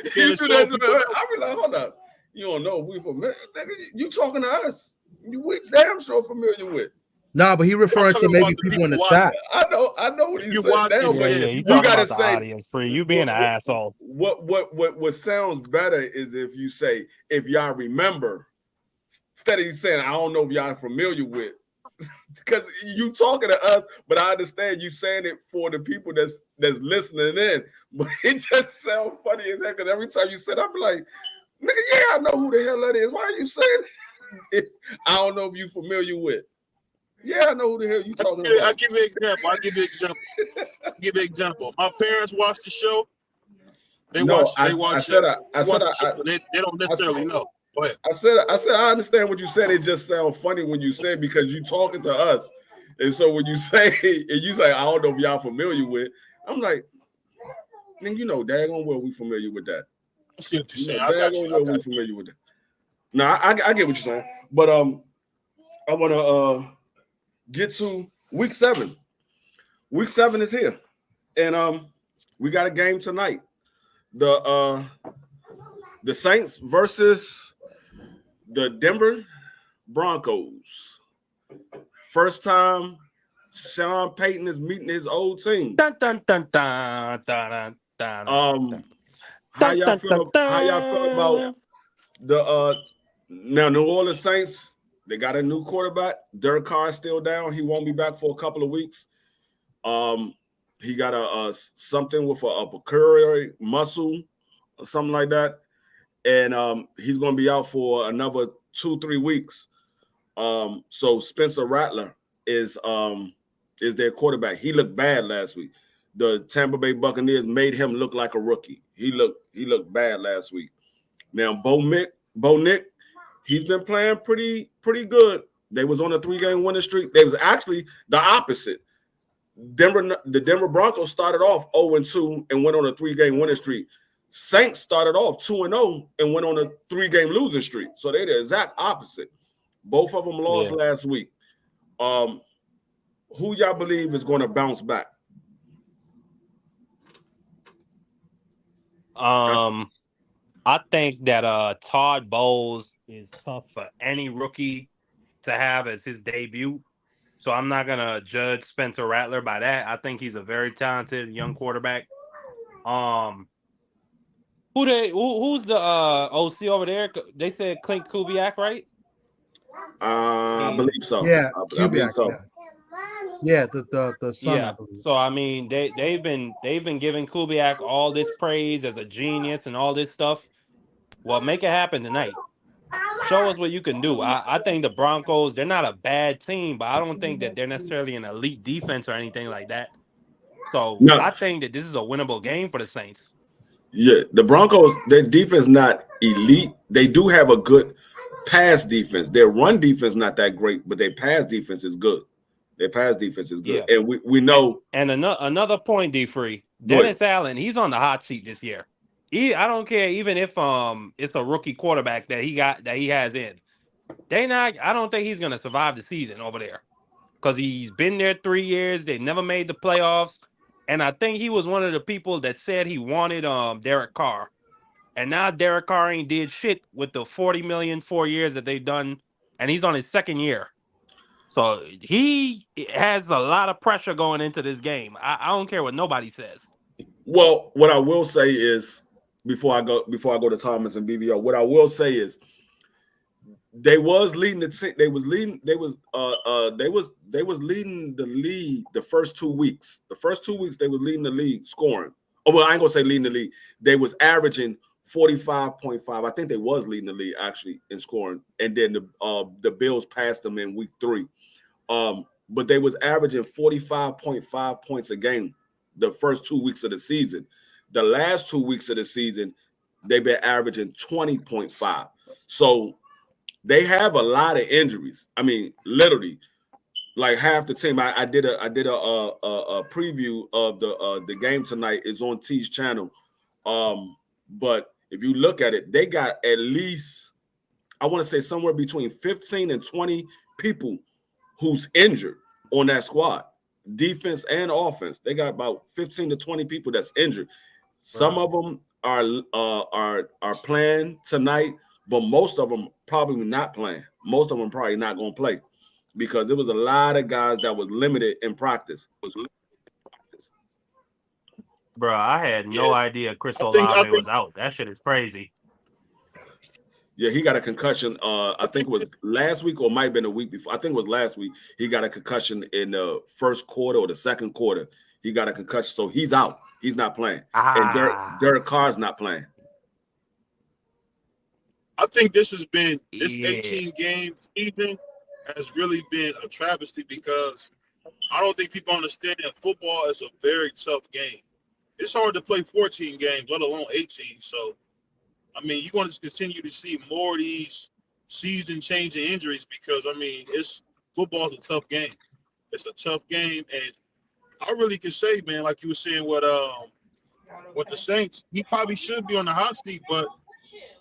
You can't assume people know. I be like, hold up. You don't know we familiar. You talking to us. We damn sure familiar with. Nah, but he referring to maybe people in the chat. I know what he's saying. You gotta say the audience, Free. You being an asshole. What sounds better is if you say, if y'all remember, instead of you saying, I don't know if y'all are familiar with, because you talking to us, but I understand you saying it for the people that's listening in. But it just sounds funny as heck because every time you say it, I be like, nigga, yeah, I know who the hell that is. Why are you saying it? I don't know if you familiar with. Yeah, I know who the hell you talking about. I'll give you an example. My parents watch the show. They watch it. They don't necessarily know. Go ahead. I said I understand what you said. It just sounds funny when you say it because you talking to us. And so when you say I don't know if y'all familiar with, I'm like, man, you know daggone well we familiar with that. I see what you're saying. Daggone well we familiar with that. No, I get what you're saying. But I wanna get to week 7. Week 7 is here. And we got a game tonight. The Saints versus the Denver Broncos. First time Sean Payton is meeting his old team. Dun, dun, dun, dun, dun, dun, dun. How y'all feel about the now New Orleans Saints? They got a new quarterback. Derek Carr is still down. He won't be back for a couple of weeks. He got a something with a pectoral muscle or something like that, and he's going to be out for another 2-3 weeks. So Spencer Rattler is their quarterback. He looked bad last week. The Tampa Bay Buccaneers made him look like a rookie. He looked bad last week. Now Bo Nick, he's been playing pretty good. They was on a 3-game winning streak. They was actually the opposite. The Denver Broncos started off 0-2 and went on a 3-game winning streak. Saints started off 2-0 and went on a 3-game losing streak. So they're the exact opposite. Both of them lost last week. Who y'all believe is going to bounce back? I think that Todd Bowles is tough for any rookie to have as his debut. So I'm not gonna judge Spencer Rattler by that. I think he's a very talented young quarterback. Who's the OC over there? They said Clint Kubiak, right? I believe so. Yeah, Kubiak. So. Yeah, the son. Yeah. So I mean, they've been giving Kubiak all this praise as a genius and all this stuff. Well, make it happen tonight. Show us what you can do. I think the Broncos, they're not a bad team, but I don't think that they're necessarily an elite defense or anything like that. So I think that this is a winnable game for the Saints. Yeah, the Broncos, their defense not elite. They do have a good pass defense. Their run defense not that great, but their pass defense is good. Their pass defense is good. Yeah. And we know. And another point, D-Free. Dennis Allen, he's on the hot seat this year. I don't care even if it's a rookie quarterback that he has in. I don't think he's gonna survive the season over there. Because he's been there 3 years. They never made the playoffs. And I think he was one of the people that said he wanted Derek Carr. And now Derek Carr ain't did shit with the $40 million 4 years that they've done. And he's on his second year. So he has a lot of pressure going into this game. I don't care what nobody says. Well, what I will say is before I go to Thomas and BVO, what I will say is they was leading the leading the league the first 2 weeks. The first 2 weeks they was leading the league scoring. Oh, well, I ain't gonna say leading the league. They was averaging 45.5. I think they was leading the league actually in scoring, and then the Bills passed them in week 3. But they was averaging 45.5 points a game the first 2 weeks of the season. The last 2 weeks of the season, they've been averaging 20.5. So they have a lot of injuries. I mean, literally, like half the team. I did a preview of the game tonight. Is on T's channel. But if you look at it, they got at least, I want to say, somewhere between 15 and 20 people who's injured on that squad, defense and offense. They got about 15 to 20 people that's injured. Some of them are playing tonight, but most of them probably not playing. Most of them probably not going to play because there was a lot of guys that was limited in practice. Bro, I had no idea Chris Olave was out. That shit is crazy. Yeah, he got a concussion. I think it was last week or might have been a week before. I think it was last week. He got a concussion in the first quarter or the second quarter. He got a concussion, so he's out. He's not playing. And Derek Carr's not playing. I think this 18-game season has really been a travesty because I don't think people understand that football is a very tough game. It's hard to play 14 games, let alone 18. So, I mean, you're going to continue to see more of these season-changing injuries because, I mean, football's a tough game. It's a tough game, and I really could say, man, like you were saying with the Saints, he probably should be on the hot seat, but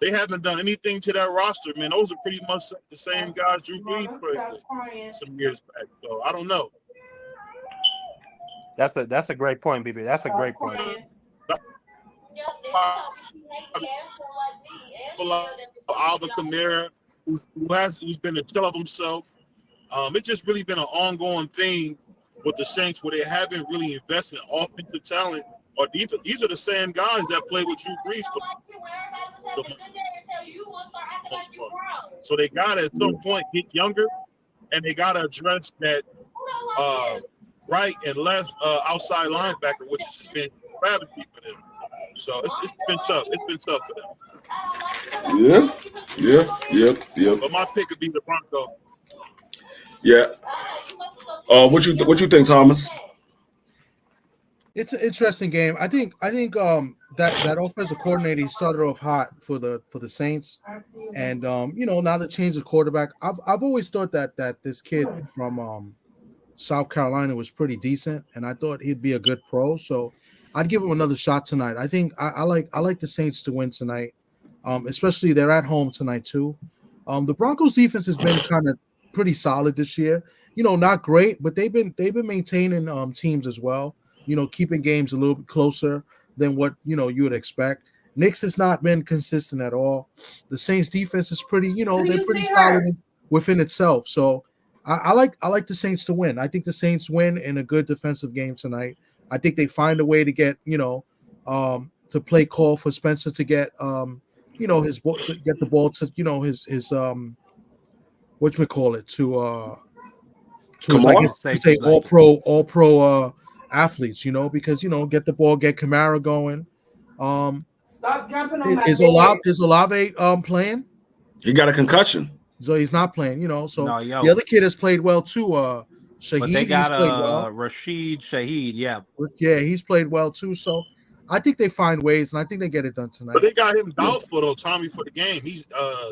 they haven't done anything to that roster, man. Those are pretty much the same guys Drew Brees played some years back. So, I don't know. That's a great point, BB. That's a great point. Alvin Kamara, who's been a shell of himself. It's just really been an ongoing thing with the Saints where they haven't really invested in offensive talent or defense. These are the same guys that play with Drew Brees for the most part. So they gotta at some point get younger, and they gotta address that right and left outside linebacker, which has been travesty for them. So it's been tough. It's been tough for them. Yeah. But my pick would be the Broncos. Yeah. What you think, Thomas? It's an interesting game. I think that offensive coordinator, he started off hot for the Saints, and now they changed the quarterback. I've always thought that this kid from South Carolina was pretty decent, and I thought he'd be a good pro. So I'd give him another shot tonight. I think I like the Saints to win tonight, especially they're at home tonight too. The Broncos defense has been kind of pretty solid this year. Not great, but they've been maintaining teams as well. Keeping games a little bit closer than what you would expect. Knicks has not been consistent at all. The Saints defense is pretty, they're pretty solid within itself. So I like the Saints to win. I think the Saints win in a good defensive game tonight. I think they find a way to get, to play call for Spencer to get, his ball, to get the ball to, his whatchamacallit, to say all pro athletes, because get the ball, get Kamara going. Stop jumping on my Is Olave playing? He got a concussion. So he's not playing, So the other kid has played well too. Shaheed, but they got well. Rashid Shaheed, yeah, he's played well too. So I think they find ways, and I think they get it done tonight. But they got him doubtful though, Tommy, for the game. He's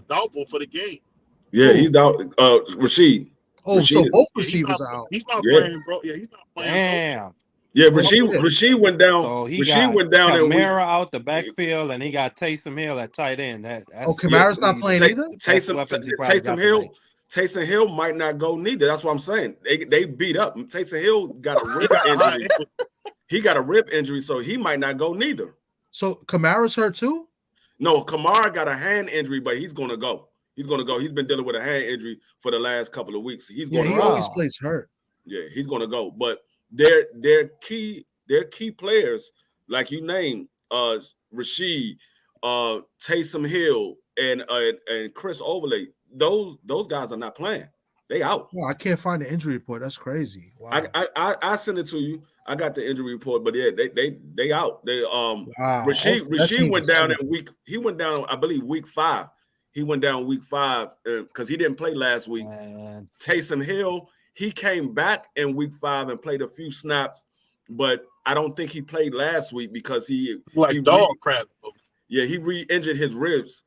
doubtful for the game. Yeah, he's doubtful. Rashid. Oh, Rashid. so both receivers are out. He's not playing, bro. Yeah, he's not playing. Damn. Yeah, Rashid went down. So Rashid went down. Kamara out the backfield, and he got Taysom Hill at tight end. Kamara's not playing either. Taysom Hill might not go neither. That's what I'm saying. They beat up. Taysom Hill got a rib injury. He got a rib injury, so he might not go neither. So Kamara's hurt too? No, Kamara got a hand injury, but he's gonna go. He's gonna go. He's been dealing with a hand injury for the last couple of weeks. He's gonna he always plays hurt. Yeah, he's gonna go. But their key players, like you named, Rashid, Taysom Hill, and Chris Overlay. Those guys are not playing. They out. Well, I can't find the injury report. That's crazy. Wow. I sent it to you. I got the injury report, but yeah, they out. They Rashid went down in week. He went down, I believe, week 5. He went down week 5 because he didn't play last week. Man. Taysom Hill, he came back in week 5 and played a few snaps, but I don't think he played last week because he dog crap. Yeah, he re-injured his ribs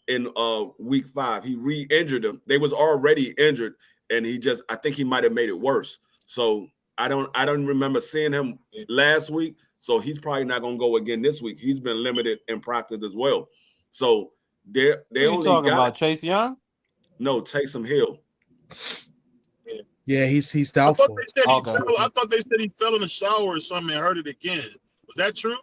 in week 5. He re-injured them. They was already injured, and I think he might have made it worse. So I don't remember seeing him last week. So he's probably not gonna go again this week. He's been limited in practice as well. So they only talking about Chase Young? No, Taysom Hill. Yeah, he's doubtful. I thought they said he fell in the shower or something and hurt it again. Was that true?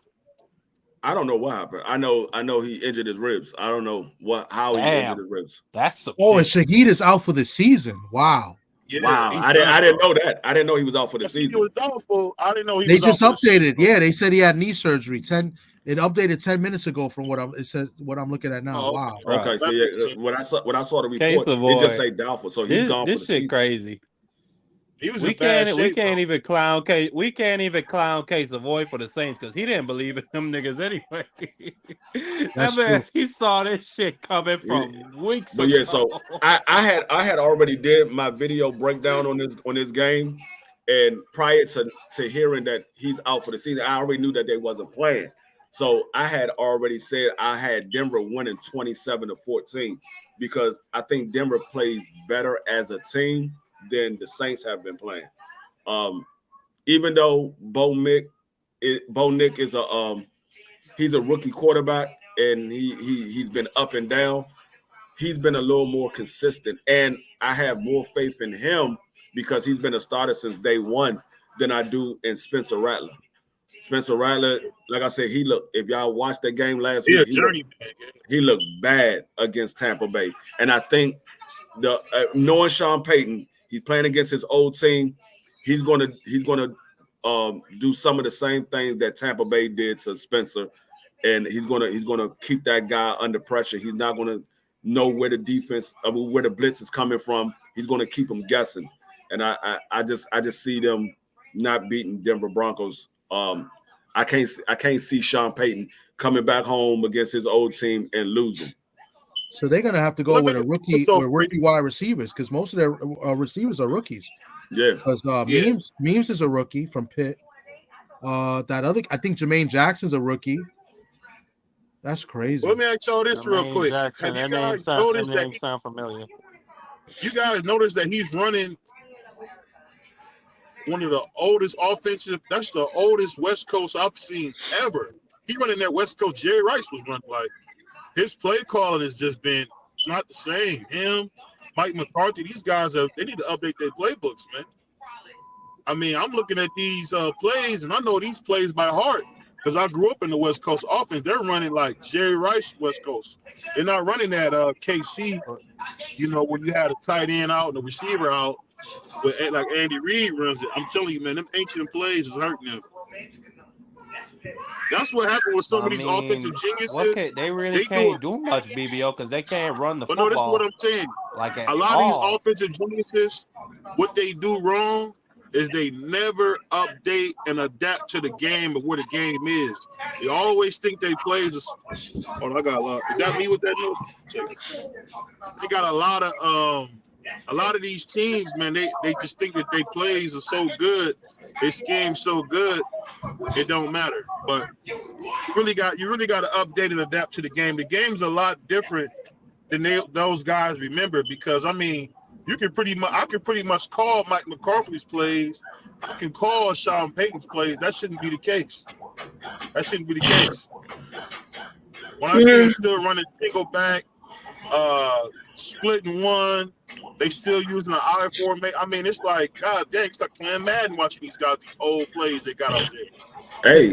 I don't know what happened. I know he injured his ribs. I don't know how he injured his ribs. That's and Shaheed is out for the season. Wow. Yeah, wow. I didn't know that. I didn't know he was out for the season. He was doubtful. I didn't know he they was just out for updated. Yeah, they said he had knee surgery. It updated 10 minutes ago from what I'm looking at now. Oh, wow. Okay, so yeah, when I saw the report, it just say doubtful. So he's gone for the shit season. Crazy. He was in bad shape. We can't even clown Case Avoid for the Saints because he didn't believe in them niggas anyway. That's man, true. he saw this shit coming from weeks But ago. yeah, so I had already did my video breakdown on this game, and prior to hearing that he's out for the season, I already knew that they wasn't playing. So I had already said I had Denver winning 27-14 because I think Denver plays better as a team than the Saints have been playing. Even though Bo Nick is he's a rookie quarterback and he's been up and down. He's been a little more consistent, and I have more faith in him because he's been a starter since day one than I do in Spencer Rattler. Spencer Rattler, like I said, if y'all watched that game last week, he looked bad against Tampa Bay. And I think knowing Sean Payton, he's playing against his old team. He's gonna do some of the same things that Tampa Bay did to Spencer, and he's gonna keep that guy under pressure. He's not gonna know where the where the blitz is coming from. He's gonna keep him guessing. And I just see them not beating Denver Broncos. I can't see Sean Payton coming back home against his old team and losing. So they're gonna have to go with rookie wide receivers because most of their receivers are rookies. Yeah, because Memes is a rookie from Pitt. I think Jermaine Jackson's a rookie. That's crazy. Let me ask y'all this real quick. Jackson, Have you guys noticed that sound familiar? You guys notice that he's running one of the oldest offensive. That's the oldest West Coast I've seen ever. He running that West Coast. Jerry Rice was running like his play calling has just been not the same. Him, Mike McCarthy, these guys they need to update their playbooks, man. I mean, I'm looking at these plays and I know these plays by heart because I grew up in the West Coast offense. They're running like Jerry Rice West Coast. They're not running that KC, when you had a tight end out and a receiver out. But like Andy Reid runs it, I'm telling you, man, them ancient plays is hurting them. That's what happened with some of these offensive geniuses. They really can't do much, BBO, because they can't run the football. But no, that's what I'm saying. A lot of these offensive geniuses, what they do wrong is they never update and adapt to the game of where the game is. They always think they plays. I got a lot. Is that me with that note? They got a lot of these teams, man, they just think that they plays are so good, they scheme so good, it don't matter. But you really got to update and adapt to the game. The game's a lot different than those guys remember because I mean, I can pretty much call Mike McCarthy's plays. I can call Sean Payton's plays. That shouldn't be the case. When I see him still running single back, splitting one. They still using an I formation. I mean, it's like, God dang, it's like playing Madden watching these guys, these old plays they got out there. They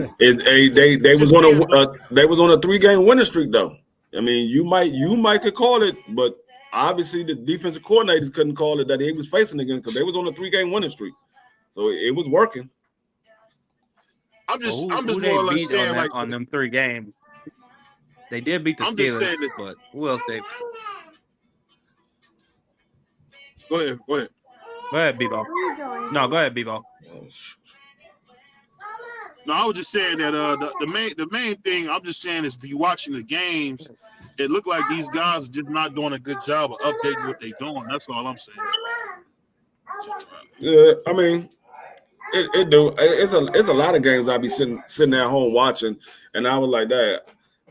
was on a 3-game winning streak though. I mean, you might could call it, but obviously the defensive coordinators couldn't call it that he was facing again because they was on a 3-game winning streak. So it was working. I'm just more or less saying on them 3 games. They did beat the Steelers, but who else they? Go ahead. Go ahead, Bebo. No, go ahead, Bebo. No, I was just saying that the main thing I'm just saying is if you're watching the games, it looked like these guys are just not doing a good job of updating what they're doing. That's all I'm saying. Yeah, I mean, it do. It's a lot of games I be sitting at home watching, and I was like that.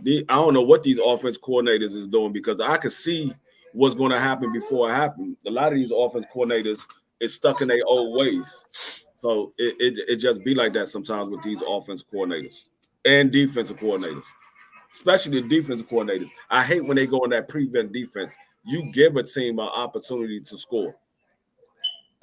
I don't know what these offense coordinators is doing, because I could see what's going to happen before it happened. A lot of these offense coordinators is stuck in their old ways. So it just be like that sometimes with these offense coordinators and defensive coordinators, especially the defensive coordinators. I hate when they go in that prevent defense. You give a team an opportunity to score.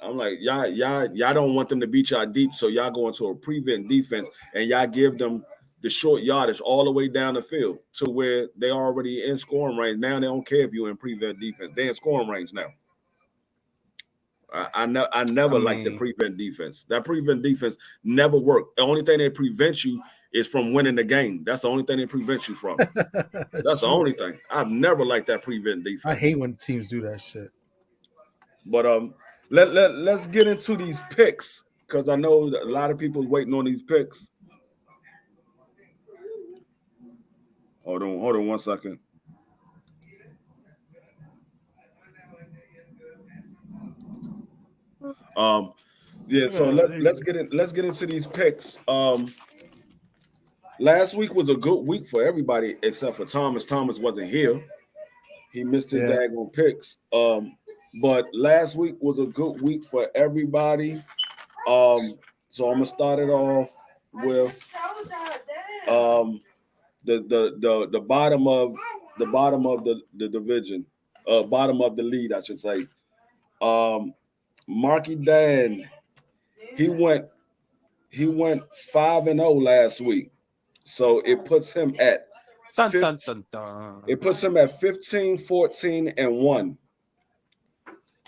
I'm like, y'all don't want them to beat y'all deep, so y'all go into a prevent defense and y'all give them the short yardage all the way down the field to where they already in scoring range. Now they don't care if you're in prevent defense. They're in scoring range now. I never liked the prevent defense. That prevent defense never worked. The only thing that prevents you is from winning the game. That's the only thing that prevents you from. That's the only thing. I've never liked that prevent defense. I hate when teams do that shit. But let's get into these picks, because I know that a lot of people waiting on these picks. Hold on 1 second. Yeah, so let's get into these picks. Last week was a good week for everybody except for Thomas. Thomas wasn't here. He missed his daggone picks. But last week was a good week for everybody. So I'm gonna start it off with the bottom of the division, bottom of the lead, I should say. Marky Dan, he went 5-0 last week, so it puts him at 15, 14, and 1.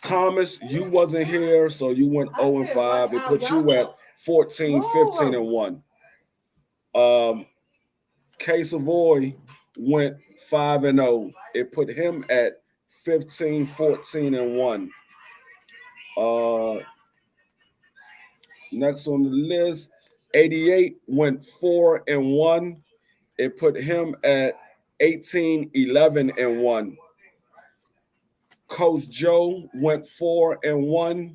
Thomas, you wasn't here, so you went 0-5. It put you at 14, 15, and 1. K Savoy went 5-0. It put him at 15, 14, and 1. Next on the list, 88 went 4-1. It put him at 18, 11, and 1. Coach Joe went 4-1.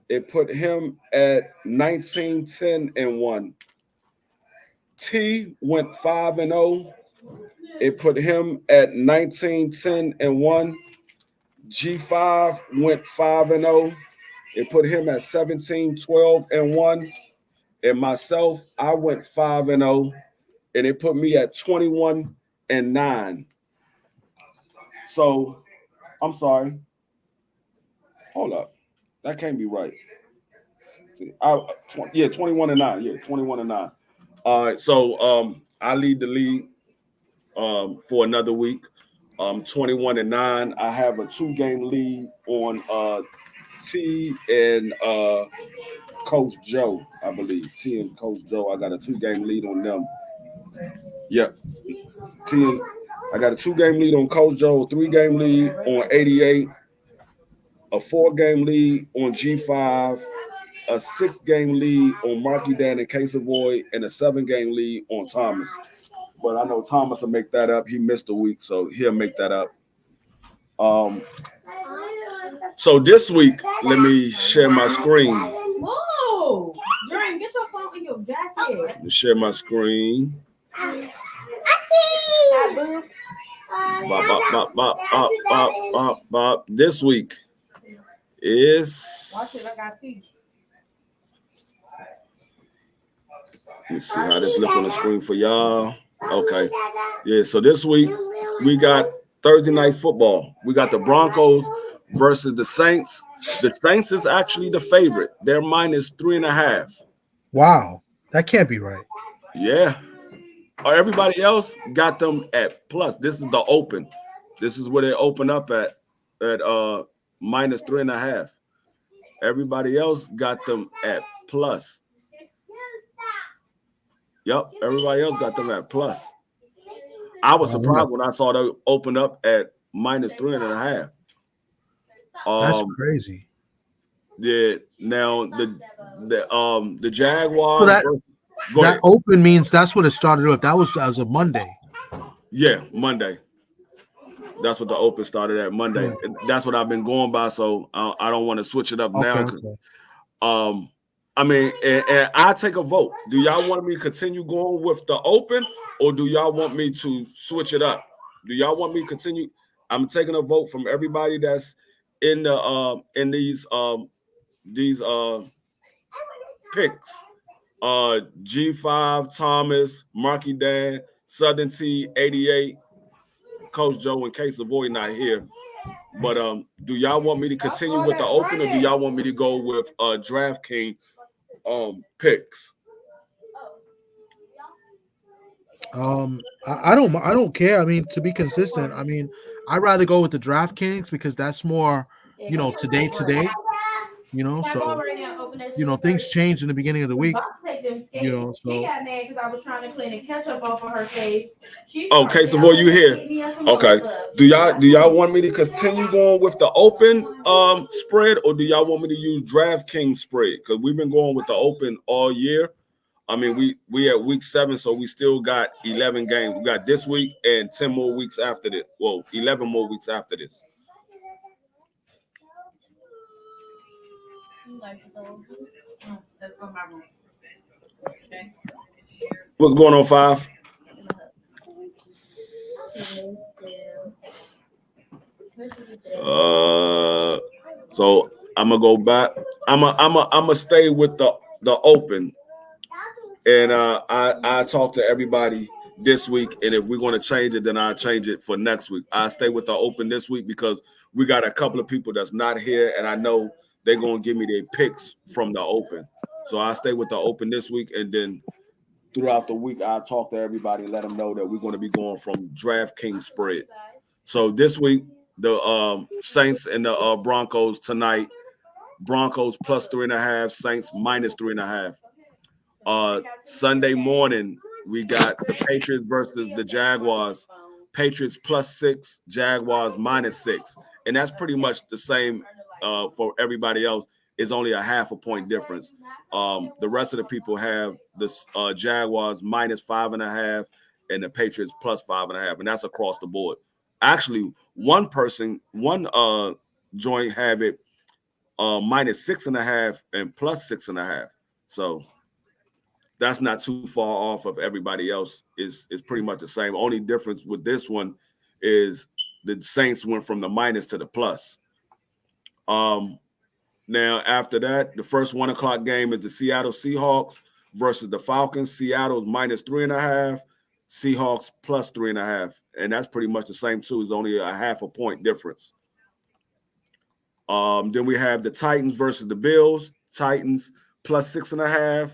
It put him at 19, 10, and 1. T went 5-0. It put him at 19, 10, and 1. G5 went 5-0. It put him at 17, 12, and 1. And myself, I went 5-0, and it put me at 21 and 9. So, I'm sorry. Hold up. That can't be right. 21 and 9. Yeah, 21 and 9. All right, so I lead the league for another week. 21 and 9. I have a 2-game lead on T and Coach Joe, I believe. T and Coach Joe, I got a 2-game lead on them. Yep. I got a 2-game lead on Coach Joe, a 3-game lead on 88, a 4-game lead on G5, a 6-game lead on Marky Dan and K Savoy, and a 7-game lead on Thomas. But I know Thomas will make that up. He missed a week, so he'll make that up. So this week, let me share my screen. Whoa! Jordan, get your phone in your jacket. Let me share my screen. This week is. Watch it, I got peach. Let me see how this look on the screen for y'all. Okay. Yeah, so this week we got Thursday night football. We got the Broncos versus the Saints. The Saints is actually the favorite. They're minus 3.5. Wow. That can't be right. Yeah. Everybody else got them at plus. This is the open. This is where they open up at minus 3.5. Everybody else got them at plus. Yep, everybody else got them at plus. I was surprised when I saw they open up at minus 3.5. That's crazy. Yeah. Now the Jaguars. So that open means that's what it started with. That was as of Monday. Yeah, Monday. That's what the open started at Monday. Yeah. That's what I've been going by. So I don't want to switch it up now. Okay. I mean, and I take a vote. Do y'all want me to continue going with the open, or do y'all want me to switch it up? Do y'all want me to continue? I'm taking a vote from everybody that's in the in these picks. G5, Thomas, Marky Dan, Southern T, 88, Coach Joe, in case Savoy not here. But do y'all want me to continue with the open, or do y'all want me to go with DraftKings picks? I don't care. I mean, to be consistent, I mean, I'd rather go with the DraftKings because that's more, you know, today, you know, so, you know, things change in the beginning of the week, you know, so. She got mad because I was trying to clean the ketchup off of her face. Okay, so boy, you here? Okay. Do y'all want me to continue going with the open spread, or do y'all want me to use DraftKings spread? Because we've been going with the open all year. I mean, we at week 7, so we still got 11 games. We got this week and 10 more weeks after this. Well, 11 more weeks after this. What's going on, 5? So I'm gonna go back. I'm gonna stay with the open, and I talk to everybody this week, and if we're gonna change it, then I'll change it for next week. I stay with the open this week because we got a couple of people that's not here, and I know they're gonna give me their picks from the open. So I stay with the open this week, and then throughout the week, I'll talk to everybody, let them know that we're going to be going from DraftKings spread. So this week, the Saints and the Broncos tonight. Broncos plus 3.5, Saints minus 3.5. Sunday morning, we got the Patriots versus the Jaguars. Patriots plus 6, Jaguars minus 6. And that's pretty much the same for everybody else. It's only a half a point difference. The rest of the people have the Jaguars minus 5.5 and the Patriots plus 5.5, and that's across the board. Actually, one joint have it minus 6.5 and plus 6.5. So that's not too far off of everybody else. Is pretty much the same. Only difference with this one is the Saints went from the minus to the plus. Now, after that, the first 1 o'clock game is the Seattle Seahawks versus the Falcons. Seattle's minus 3.5, Seahawks plus 3.5. And that's pretty much the same, too. It's only a half a point difference. Then we have the Titans versus the Bills. Titans plus 6.5,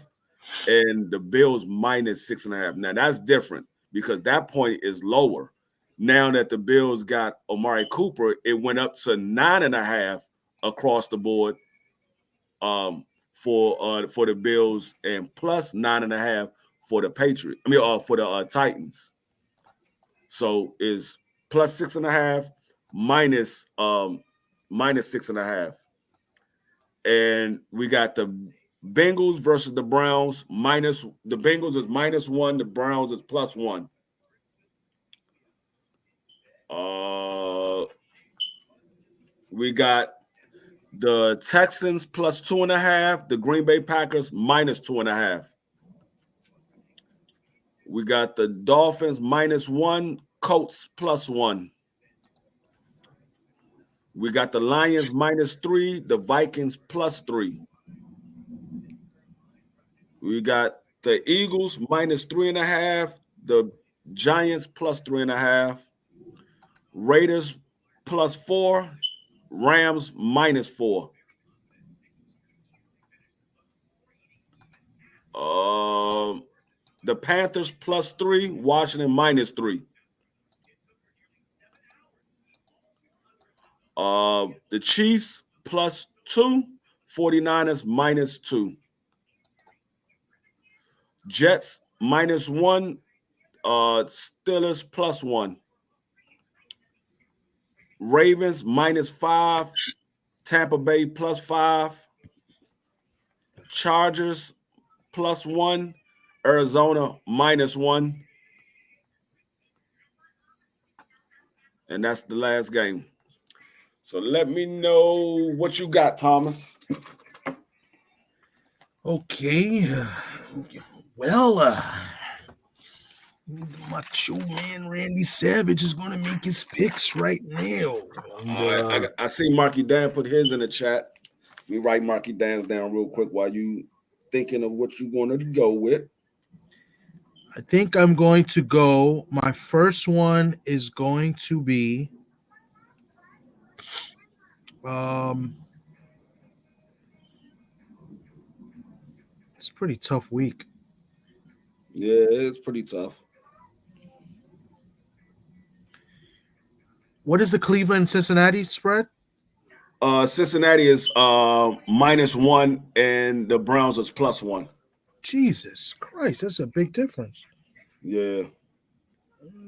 and the Bills minus 6.5. Now, that's different because that point is lower. Now that the Bills got Amari Cooper, it went up to 9.5 across the board for the Bills, and plus 9.5 for the Patriots. For the Titans. So is plus 6.5 minus 6.5, and we got the Bengals versus the Browns. The Bengals is -1, the Browns is +1. We got the Texans plus 2.5, the Green Bay Packers -2.5. We got the Dolphins -1, Colts +1. We got the Lions -3, the Vikings +3. We got the Eagles -3.5, the Giants +3.5, Raiders +4, Rams -4. The Panthers +3, Washington -3. The Chiefs +2, 49ers -2. Jets -1, Steelers +1. Ravens -5, Tampa Bay +5. Chargers +1, Arizona -1. And that's the last game. So let me know what you got, Thomas. Okay. Well, Macho Man Randy Savage is going to make his picks right now. And, I see Marky Dan put his in the chat. Let me write Marky Dan's down real quick while you thinking of what you're going to go with. I think I'm going to go. My first one is going to be it's a pretty tough week. Yeah, it's pretty tough. What is the Cleveland Cincinnati spread? Cincinnati is -1 and the Browns is +1. Jesus Christ, that's a big difference. Yeah.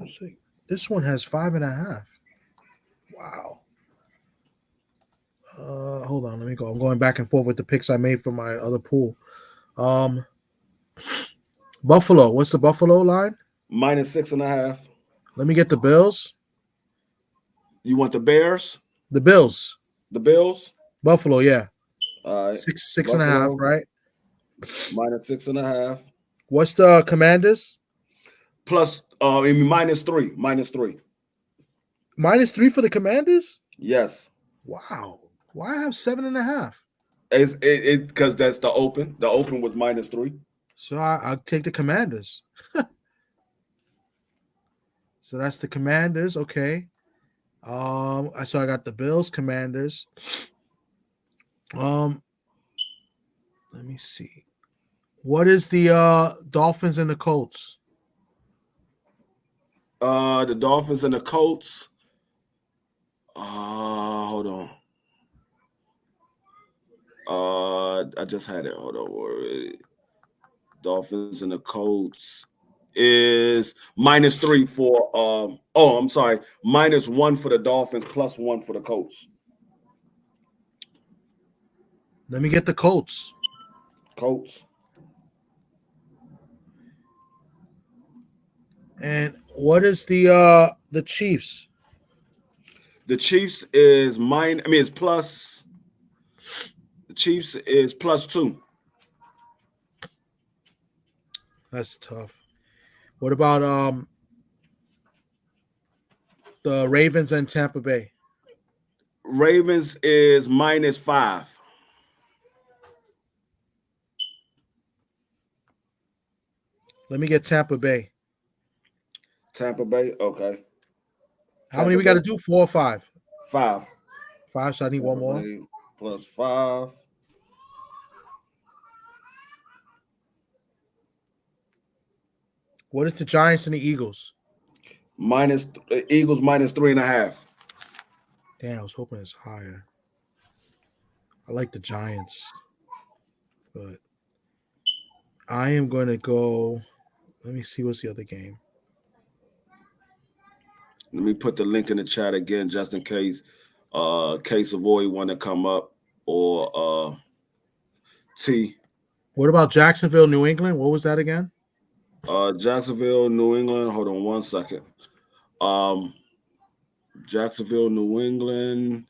Let's see. This one has 5.5. Wow. Hold on, let me go. I'm going back and forth with the picks I made for my other pool. Buffalo. What's the Buffalo line? -6.5. Let me get the Bills. You want the Bears? The Bills. The Bills? Buffalo, yeah. All right. 6.5, right? -6.5. What's the Commanders? Plus, -3. -3. -3 for the Commanders? Yes. Wow. Why have 7.5? It's because that's the open. The open was -3. So I'll take the Commanders. So that's the Commanders. Okay. So I got the Bills, Commanders. Let me see. What is the Dolphins and the Colts? The Dolphins and the Colts. Hold on. I just had it. Hold on. Dolphins and the Colts is -3 for I'm sorry, -1 for the Dolphins, +1 for the Colts. Let me get the Colts. Colts. And what is the Chiefs? The Chiefs is it's plus. The Chiefs is +2. That's tough. What about the Ravens and Tampa Bay? Ravens is -5. Let me get Tampa Bay. Tampa Bay, okay. How many we got to do? 4 or 5? 5. 5, so I need one more. +5. What is the Giants and the Eagles? Eagles -3.5. Damn, I was hoping it's higher. I like the Giants, but I am going to go. Let me see what's the other game. Let me put the link in the chat again, just in case Savoy want to come up or T. What about Jacksonville, New England? What was that again? Jacksonville, New England. Hold on one second. Jacksonville, New England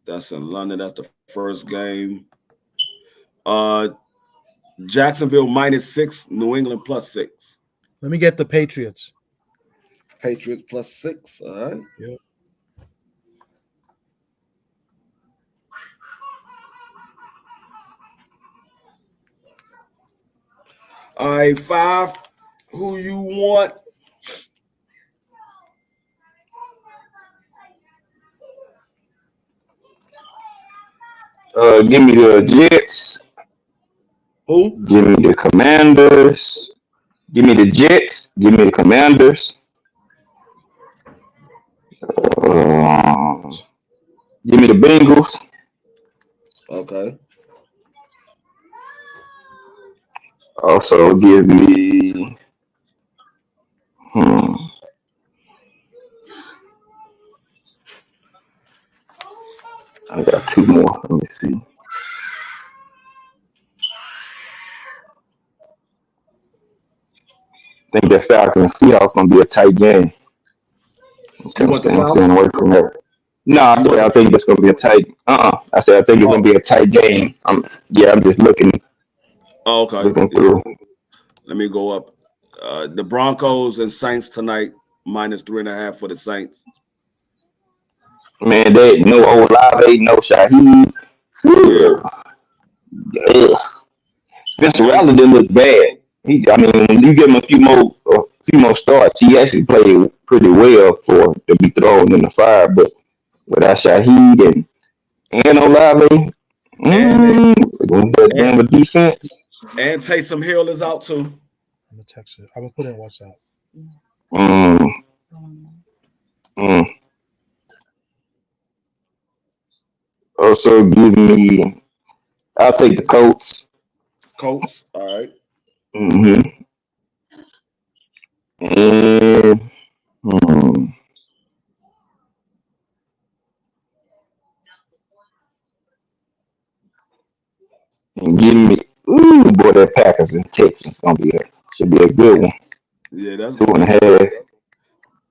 that's in London. That's the first game. Jacksonville -6, New England +6. Let me get the Patriots. Patriots +6. All right. Yep. All right, 5. Who you want? Give me the Jets. Who? Give me the Commanders. Give me the Jets. Give me the Commanders. Give me the Bengals. Okay. Also give me I got 2 more. Let me see. I think that Falcons Seahawks gonna be a tight game. You want the Falcons? Staying away from that. No, I said I think it's gonna be a tight. I said I think it's gonna be a tight game. I'm just looking Okay. through. Let me go up. The Broncos and Saints tonight, -3.5 for the Saints. Man, they no Olave, no Shaheed. Yeah. Spencer Rattler didn't look bad. I mean, when you give him a few more starts, he actually played pretty well for to be thrown in the fire. But without Shaheed and Olave, and with defense, and Taysom Hill is out too. I'm gonna text it. I'm gonna put it in WhatsApp. Also, give me. I'll take the Colts. Colts, all right. And give me. Ooh, boy, that Packers and Texans should be a good one. Yeah, that's 2.5.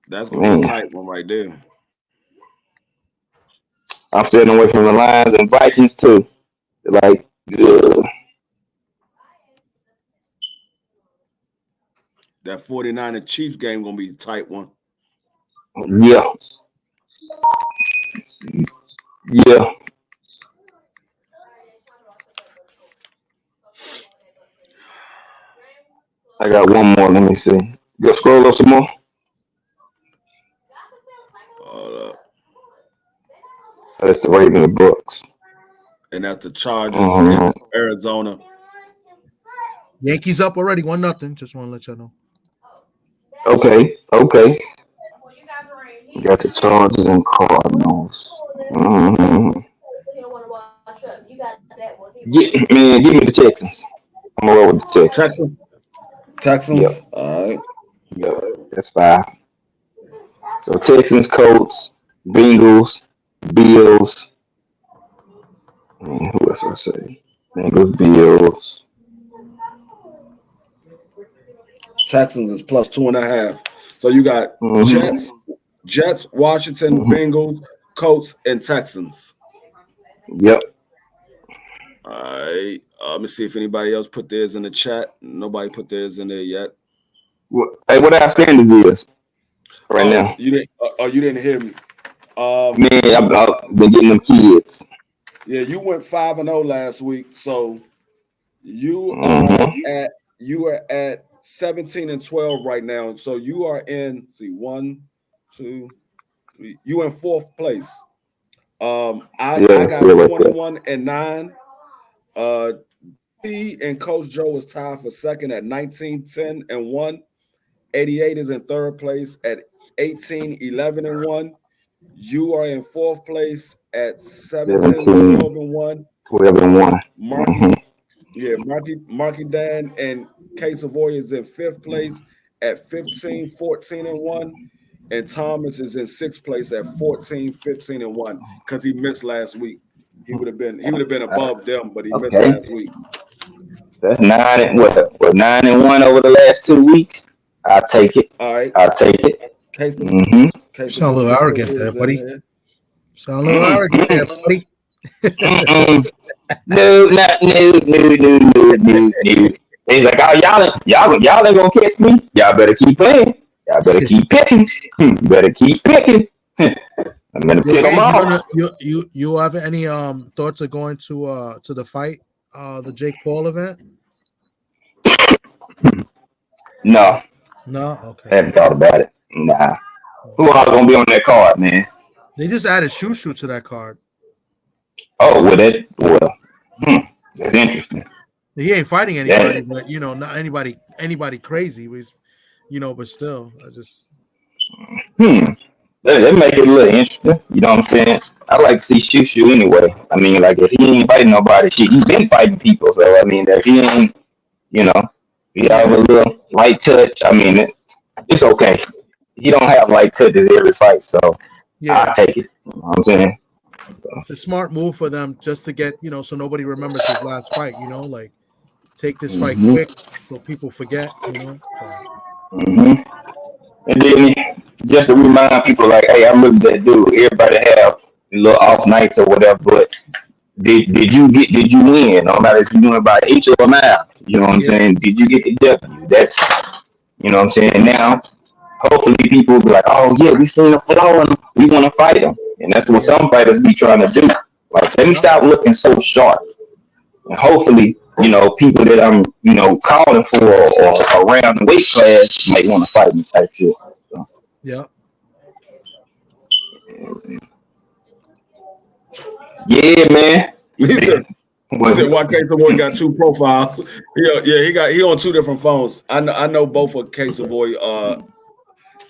That's gonna be a tight one right there. I'm staying away from the Lions and Vikings too. Like, that 49er Chiefs game gonna be a tight one. Yeah. I got one more. Let me see. Just scroll up some more. That's the Ravens and Bucks. And that's the Chargers in Arizona. Yankees up already, 1-0. Just want to let y'all know. Okay. You got the Chargers and Cardinals. Give me the Texans. I'm gonna roll with the Texans. Texans. Yep. All right. Yeah, that's 5. So Texans, Colts, Bengals, Bills. Who else would I say? Bengals, Bills. Texans is +2.5. So you got Jets, Washington, Bengals, Colts, and Texans. Yep. All right. Let me see if anybody else put theirs in the chat. Nobody put theirs in there yet. Hey, what our standings is right now? You didn't hear me. Man, I've been getting them kids. Yeah, you went 5-0 last week, so you are at 17-12 right now. So you are in 1, 2, 3. You in 4th place. I got 21-9. P and Coach Joe is tied for second at 19-10-1. 88 is in 3rd place at 18-11-1. You are in 4th place at 17-12-1. 12-1. Marky Dan and K Savoy is in 5th place at 15-14-1. And Thomas is in 6th place at 14-15-1 because he missed last week. He would have been above them, but he missed last week. That's 9-1 over the last 2 weeks. I'll take it. All right. I'll take it. You sound a little arrogant there, buddy. Sound a little arrogant there, buddy. No. He's like, oh, y'all ain't gonna catch me. Y'all better keep playing. Y'all better keep picking. Better keep picking. I'm gonna pick them off. You have any thoughts of going to the fight, the Jake Paul event? No. Okay. I haven't thought about it. Nah. Who all gonna be on that card, man? They just added Shushu to that card. Oh, that's interesting. He ain't fighting anybody, but not anybody crazy. But still, I just. That make it a little interesting. You know what I'm saying? I like to see Shushu anyway. I mean, like if he ain't fighting nobody, he's been fighting people. So I mean, if he ain't, he have a little light touch. I mean, it's okay. He don't have light touches every fight, so I'll take it. You know what I'm saying? It's a smart move for them just to get, so nobody remembers his last fight, like take this fight quick so people forget, And then just to remind people, like, hey, I'm really that dude. Everybody have little off nights or whatever, but did you win? No matter if you win by 8 or 9. You know what I'm saying? Did you get the W? That's, you know what I'm saying. And now, hopefully, people will be like, oh yeah, we seen a flaw and we want to fight them, and that's what some fighters be trying to do. Like, let me stop looking so sharp, and hopefully, you know, people that I'm, you know, calling for or around the weight class might want to fight me type shit. So. Yeah. Yeah, man. He said, Queso Boy got 2 profiles. Yeah, he on 2 different phones. I know both of Queso Boy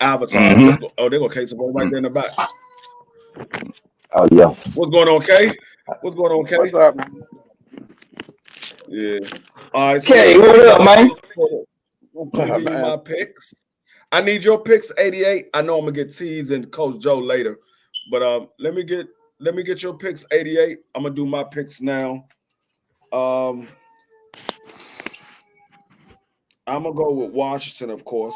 avatars. Mm-hmm. Oh, they go Queso Boy right there in the back. Oh yeah. What's going on, Kay? What's going on, Kay? What's up, man? Yeah. All right. So Okay, what up, man? Let me give you my picks. I need your picks, 88. I know I'm gonna get T's and Coach Joe later, but let me get your picks, 88. I'm gonna do my picks now. I'm gonna go with Washington, of course.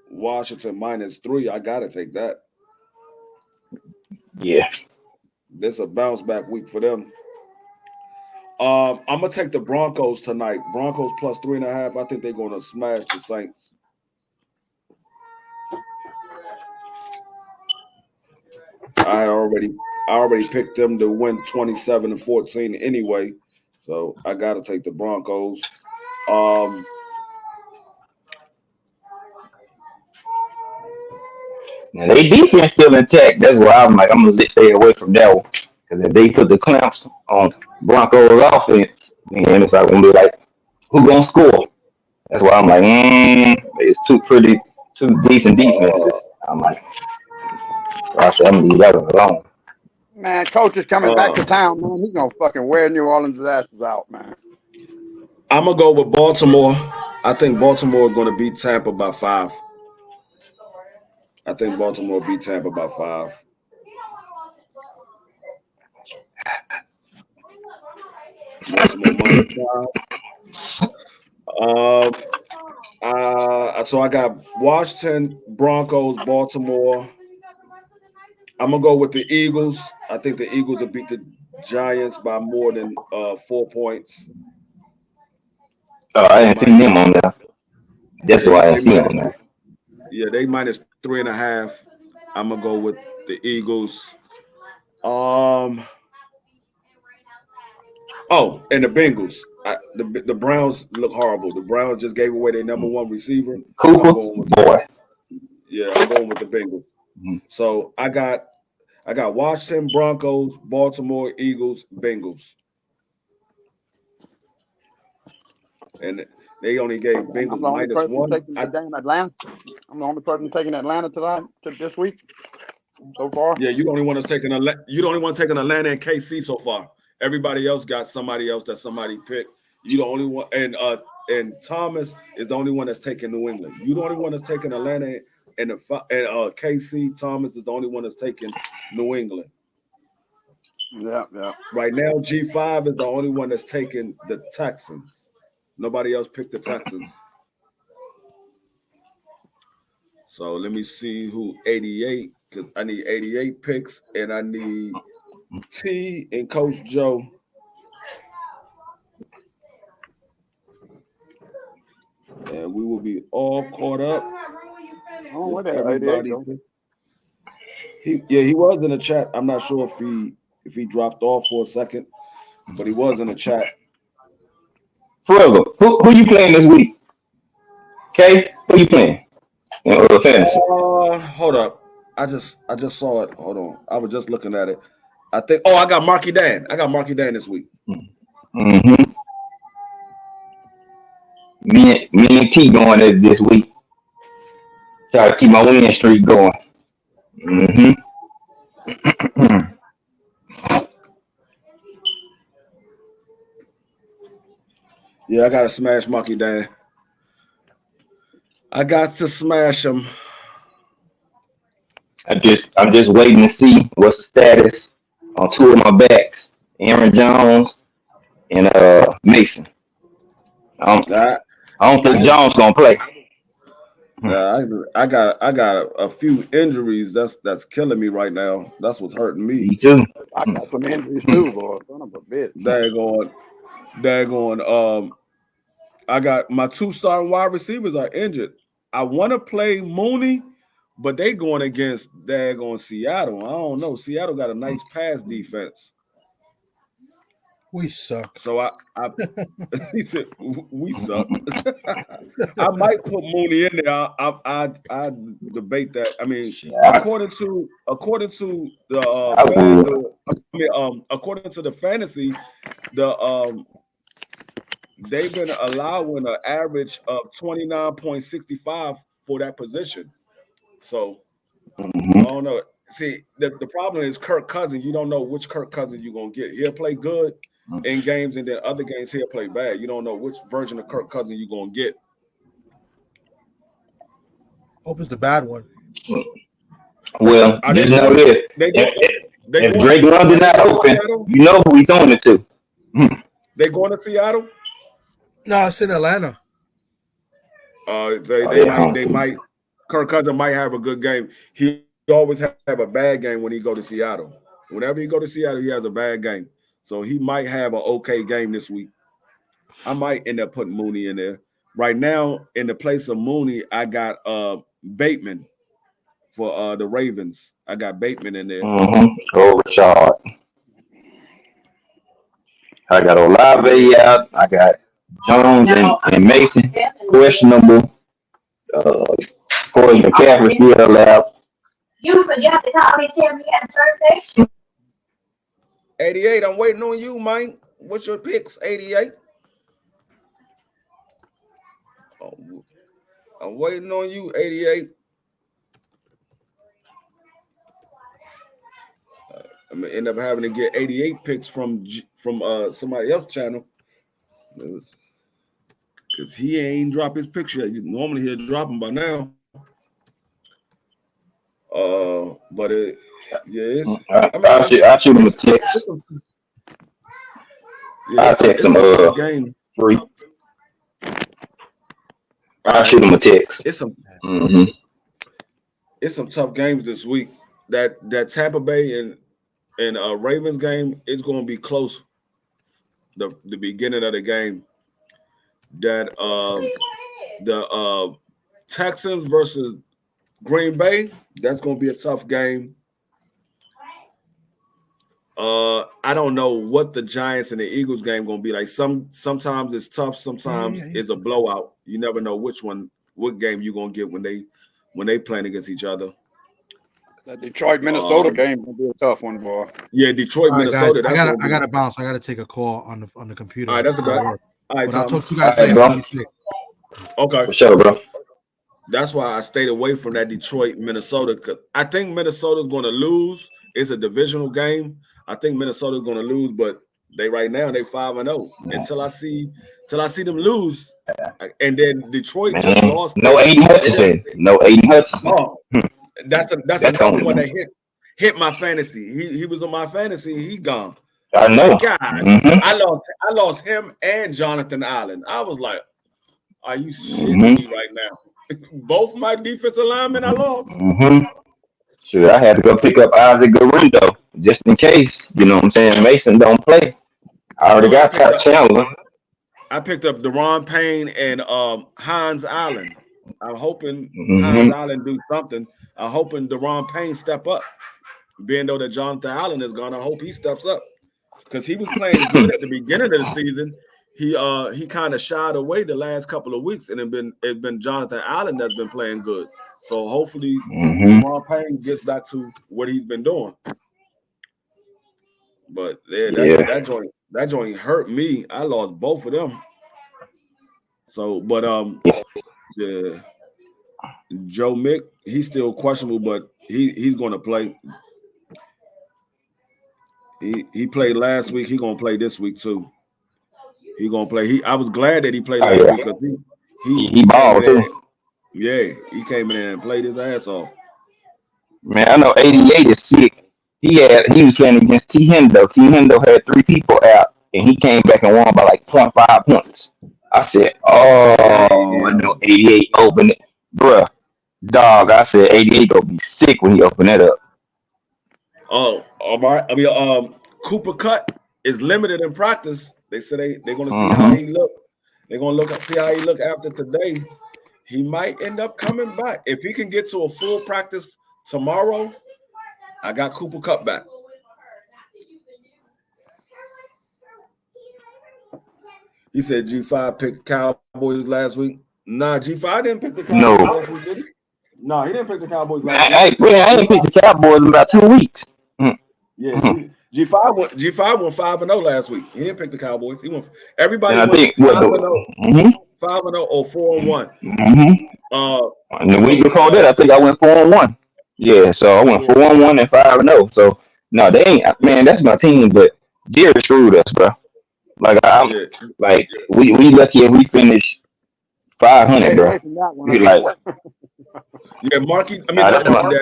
Washington -3. I gotta take that. Yeah. This is a bounce back week for them. I'm gonna take the Broncos tonight. Broncos +3.5. I think they're gonna smash the Saints. I already picked them to win 27-14 anyway, so I gotta take the Broncos. Now they defense still intact. That's why I'm like, I'm gonna stay away from that one. Because if they put the clamps on Broncos offense, and it's like, gonna be like, who gonna score? That's why I'm like, it's two decent defenses. I'm like, I said, I'm gonna leave that one alone. Man, coach is coming back to town, man. He's gonna fucking wear New Orleans' asses out, man. I'm gonna go with Baltimore. I think Baltimore is gonna beat Tampa by 5. I think Baltimore beat Tampa by 5. Baltimore -5. So I got Washington, Broncos, Baltimore. I'm gonna go with the Eagles. I think the Eagles will beat the Giants by more than 4 points. Oh, I didn't see them on there. That's why I didn't see them on there. Yeah, they -3.5. I'm gonna go with the Eagles. Oh, and the Bengals. The Browns look horrible. The Browns just gave away their number 1 receiver. Cooper, boy. Yeah, I'm going with the Bengals. Mm-hmm. So I got Washington, Broncos, Baltimore, Eagles, Bengals. And they only gave Bengals -1. Atlanta. I'm the only person taking Atlanta this week so far. Yeah, you the only one that's taking Atlanta and KC so far. Everybody else got somebody else that somebody picked. You the only one, and Thomas is the only one that's taking New England. You the only one that's taking Atlanta and KC. Thomas is the only one that's taking New England. Yeah. Right now, G5 is the only one that's taking the Texans. Nobody else picked the Texans. So let me see who 88, because I need 88 picks, and I need T and Coach Joe. And we will be all caught up. Oh, what everybody. He was in the chat. I'm not sure if he dropped off for a second, but he was in the chat. Forever. Who you playing this week? Okay, who you playing? Fantasy. Hold up. I just saw it. Hold on. I was just looking at it. I think. Oh, I got Marky Dan. This week. Mm-hmm. Me and T going at this week. Try to keep my winning streak going. Mm-hmm. Yeah, I gotta smash Marky Dan. I got to smash him. I'm just waiting to see what's the status on 2 of my backs, Aaron Jones and Mason. I don't think Jones gonna play. I got a few injuries that's killing me right now. That's what's hurting me. Me too. I got some injuries too, boy. Son of a bitch. Daggone. I got my 2 starting wide receivers are injured. I want to play Mooney, but they going against daggone Seattle. I don't know. Seattle got a nice pass defense. We suck. So I he said we suck. I might put Mooney in there. I debate that. I mean, according to the according to the fantasy, they've been allowing an average of 29.65 for that position. So I don't know. See, the problem is Kirk Cousins. You don't know which Kirk Cousins you're gonna get. He'll play good in games, and then other games he'll play bad. You don't know which version of Kirk Cousins you're gonna get. Hope it's the bad one. Well, just know this. If Drake London not open, you know who he's throwing it to. They going to Seattle? No, it's in Atlanta. They might. Kirk Cousins might have a good game. He always have a bad game when he go to Seattle. Whenever he go to Seattle, he has a bad game. So he might have an okay game this week. I might end up putting Mooney in there. Right now, in the place of Mooney, I got Bateman for the Ravens. I got Bateman in there. Oh, Rashard. I got Olave out. I got Jones and Mason questionable. Corey McCaffrey still out. You have to call me, tell me at Thursday. 88, I'm waiting on you, Mike. What's your picks, 88? Oh, I'm waiting on you, 88. I'm gonna end up having to get 88 picks from somebody else's channel because he ain't drop his picture yet. Normally he'll drop them by now. But I'll shoot him a text. I'll text him free. I'll shoot him a text. It's some tough games this week. That Tampa Bay and Ravens game is going to be close. The beginning of the game. That the Texans versus Green Bay, that's going to be a tough game. I don't know what the Giants and the Eagles game going to be like. Sometimes it's tough, sometimes it's a blowout. You never know what game you're going to get when they playing against each other. That Detroit Minnesota game will be a tough one, boy. Yeah, Detroit Minnesota. Guys, I gotta bounce. I gotta take a call on the computer. All right, that's the bad. All right, I'll talk to you guys later. Bro. Okay, for sure, bro. That's why I stayed away from that Detroit Minnesota. Cause I think Minnesota's going to lose. It's a divisional game. I think Minnesota's going to lose, but they 5-0 until I see them lose. And then Detroit just lost. No Aiden Hutchinson. Oh, that's another one that hit my fantasy. He was on my fantasy. He gone. I know. God, I lost him and Jonathan Allen. I was like, are you shitting me right now? Both my defensive linemen I lost. Sure, I had to go pick up Isaac Guerrero just in case. You know what I'm saying? Mason don't play. I already got Ty Chandler. I picked up Deron Payne and Hans Allen. I'm hoping Hans Allen do something. I'm hoping Deron Payne step up. Being though that Jonathan Allen is gone, I hope he steps up because he was playing good at the beginning of the season. He kind of shied away the last couple of weeks, and it's been Jonathan Allen that's been playing good. So hopefully, Deron Payne gets back to what he's been doing. But that joint hurt me. I lost both of them. So, but yeah, Joe Mick, he's still questionable, but he's going to play. He played last week. He's going to play this week too. He gonna play. I was glad that he played last week because he balled too. Yeah, he came in and played his ass off. Man, I know 88 is sick. He was playing against T. Hendo. T. Hendo had 3 people out, and he came back and won by like 25 points. I said, "Oh, I know 88 open it." bruh, dog. I said 88 gonna be sick when he open that up. Oh, all right. I mean, Cooper Cut is limited in practice. They said they're gonna see how he look. They're gonna see how he look after today. He might end up coming back if he can get to a full practice tomorrow. I got Cooper Cut back. He said G5 picked Cowboys last week. Nah, G5 didn't pick the Cowboys last week, did he? No, he didn't pick the Cowboys last week. I ain't picked the Cowboys in about 2 weeks. Yeah, G5 went 5-0 last week. He didn't pick the Cowboys. He went. Everybody went 5-0, 5-0 or 4-1. And the week before that, I think I went 4-1. Yeah, so I went 4-1 and 5-0. So no, they ain't. Man, that's my team. But Jerry screwed us, bro. Like we lucky if we finish 500, bro. We like, yeah, Marky. I mean,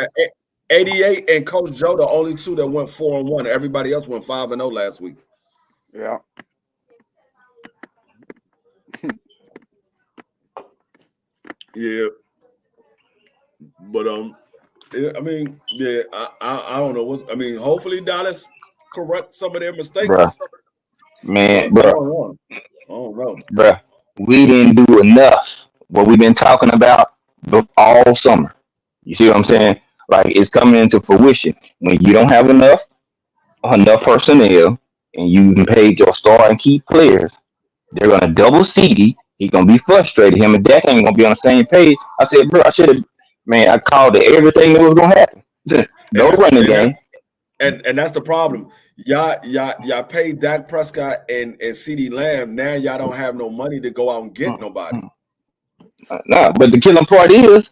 88 and Coach Joe, the only two that went 4-1. Everybody else went 5-0 last week. Yeah. Yeah. But I mean, yeah, I don't know what. I mean, hopefully Dallas correct some of their mistakes. Bro. Man, bro. I don't know. Bro, we didn't do enough. What we've been talking about all summer. You see what I'm saying? Like, it's coming into fruition. When you don't have enough personnel and you can pay your star and key players, they're going to double CD. He's going to be frustrated. Him and Dak ain't going to be on the same page. I said, bro, I called it everything that was going to happen. No running game. And that's the problem. Y'all paid Dak Prescott and CeeDee Lamb. Now y'all don't have no money to go out and get nobody. No, but the killing part is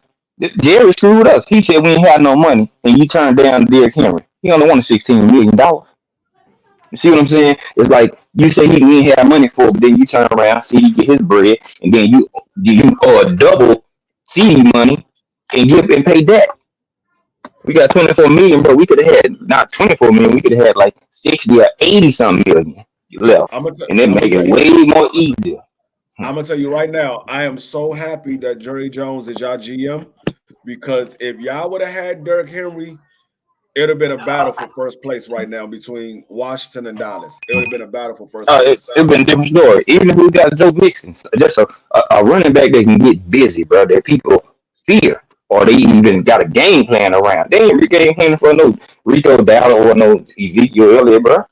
Jerry screwed us. He said we ain't had no money, and you turned down Derrick Henry. He only wanted $16 million. You see what I'm saying? It's like you say we ain't have money for it, but then you turn around, CD get his bread, and then you double CD money and pay that. We got 24 million, bro. We could have had not 24 million. We could have had like 60 or 80 something million left, and it make it way more easier. I'm gonna tell you right now, I am so happy that Jerry Jones is y'all GM, because if y'all would have had Derrick Henry, it would have been a battle for first place right now between Washington and Dallas. It would have been a battle for first place. It been a different story. Even if we got Joe Mixon, just a running back that can get busy, bro, that people fear, or they even got a game plan around. They ain't game plan for no Rico Dowdle or no Ezekiel Elliott, bro.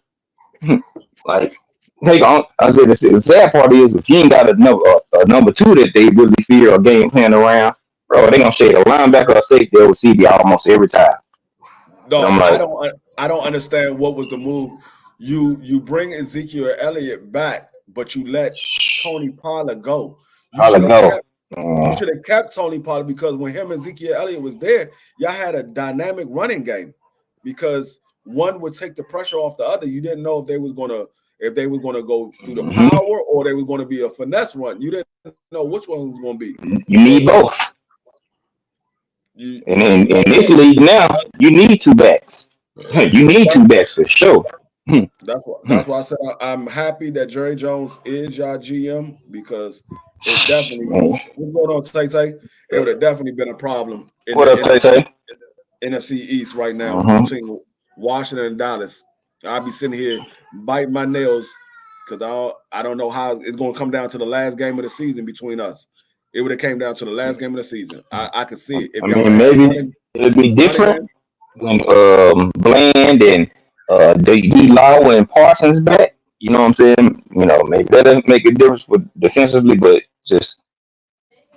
Like, take on. I said the sad part is if you ain't got a number two that they really fear or game plan around, bro, they gonna shade a linebacker or safety over CD almost every time. No, I don't understand what was the move. You bring Ezekiel Elliott back, but you let Tony Pollard go. You should have kept Tony Pollard, because when him and Ezekiel Elliott was there, y'all had a dynamic running game, because one would take the pressure off the other. You didn't know if they was gonna go through the power or they were gonna be a finesse run. You didn't know which one was gonna be. You need both. And in this league now, you need two backs. You need two backs for sure. That's why I said I'm happy that Jerry Jones is your GM, because it's definitely what's going on, Tay Tay. It would have definitely been a problem in what up, Tay Tay? NFC East right now between Washington and Dallas. I'll be sitting here biting my nails because I don't know how it's going to come down to the last game of the season between us. It would have came down to the last game of the season. I could see it. I mean, maybe it'd be different when Bland and D-Law and Parsons back. You know what I'm saying? You know, maybe that'll make a difference with defensively, but just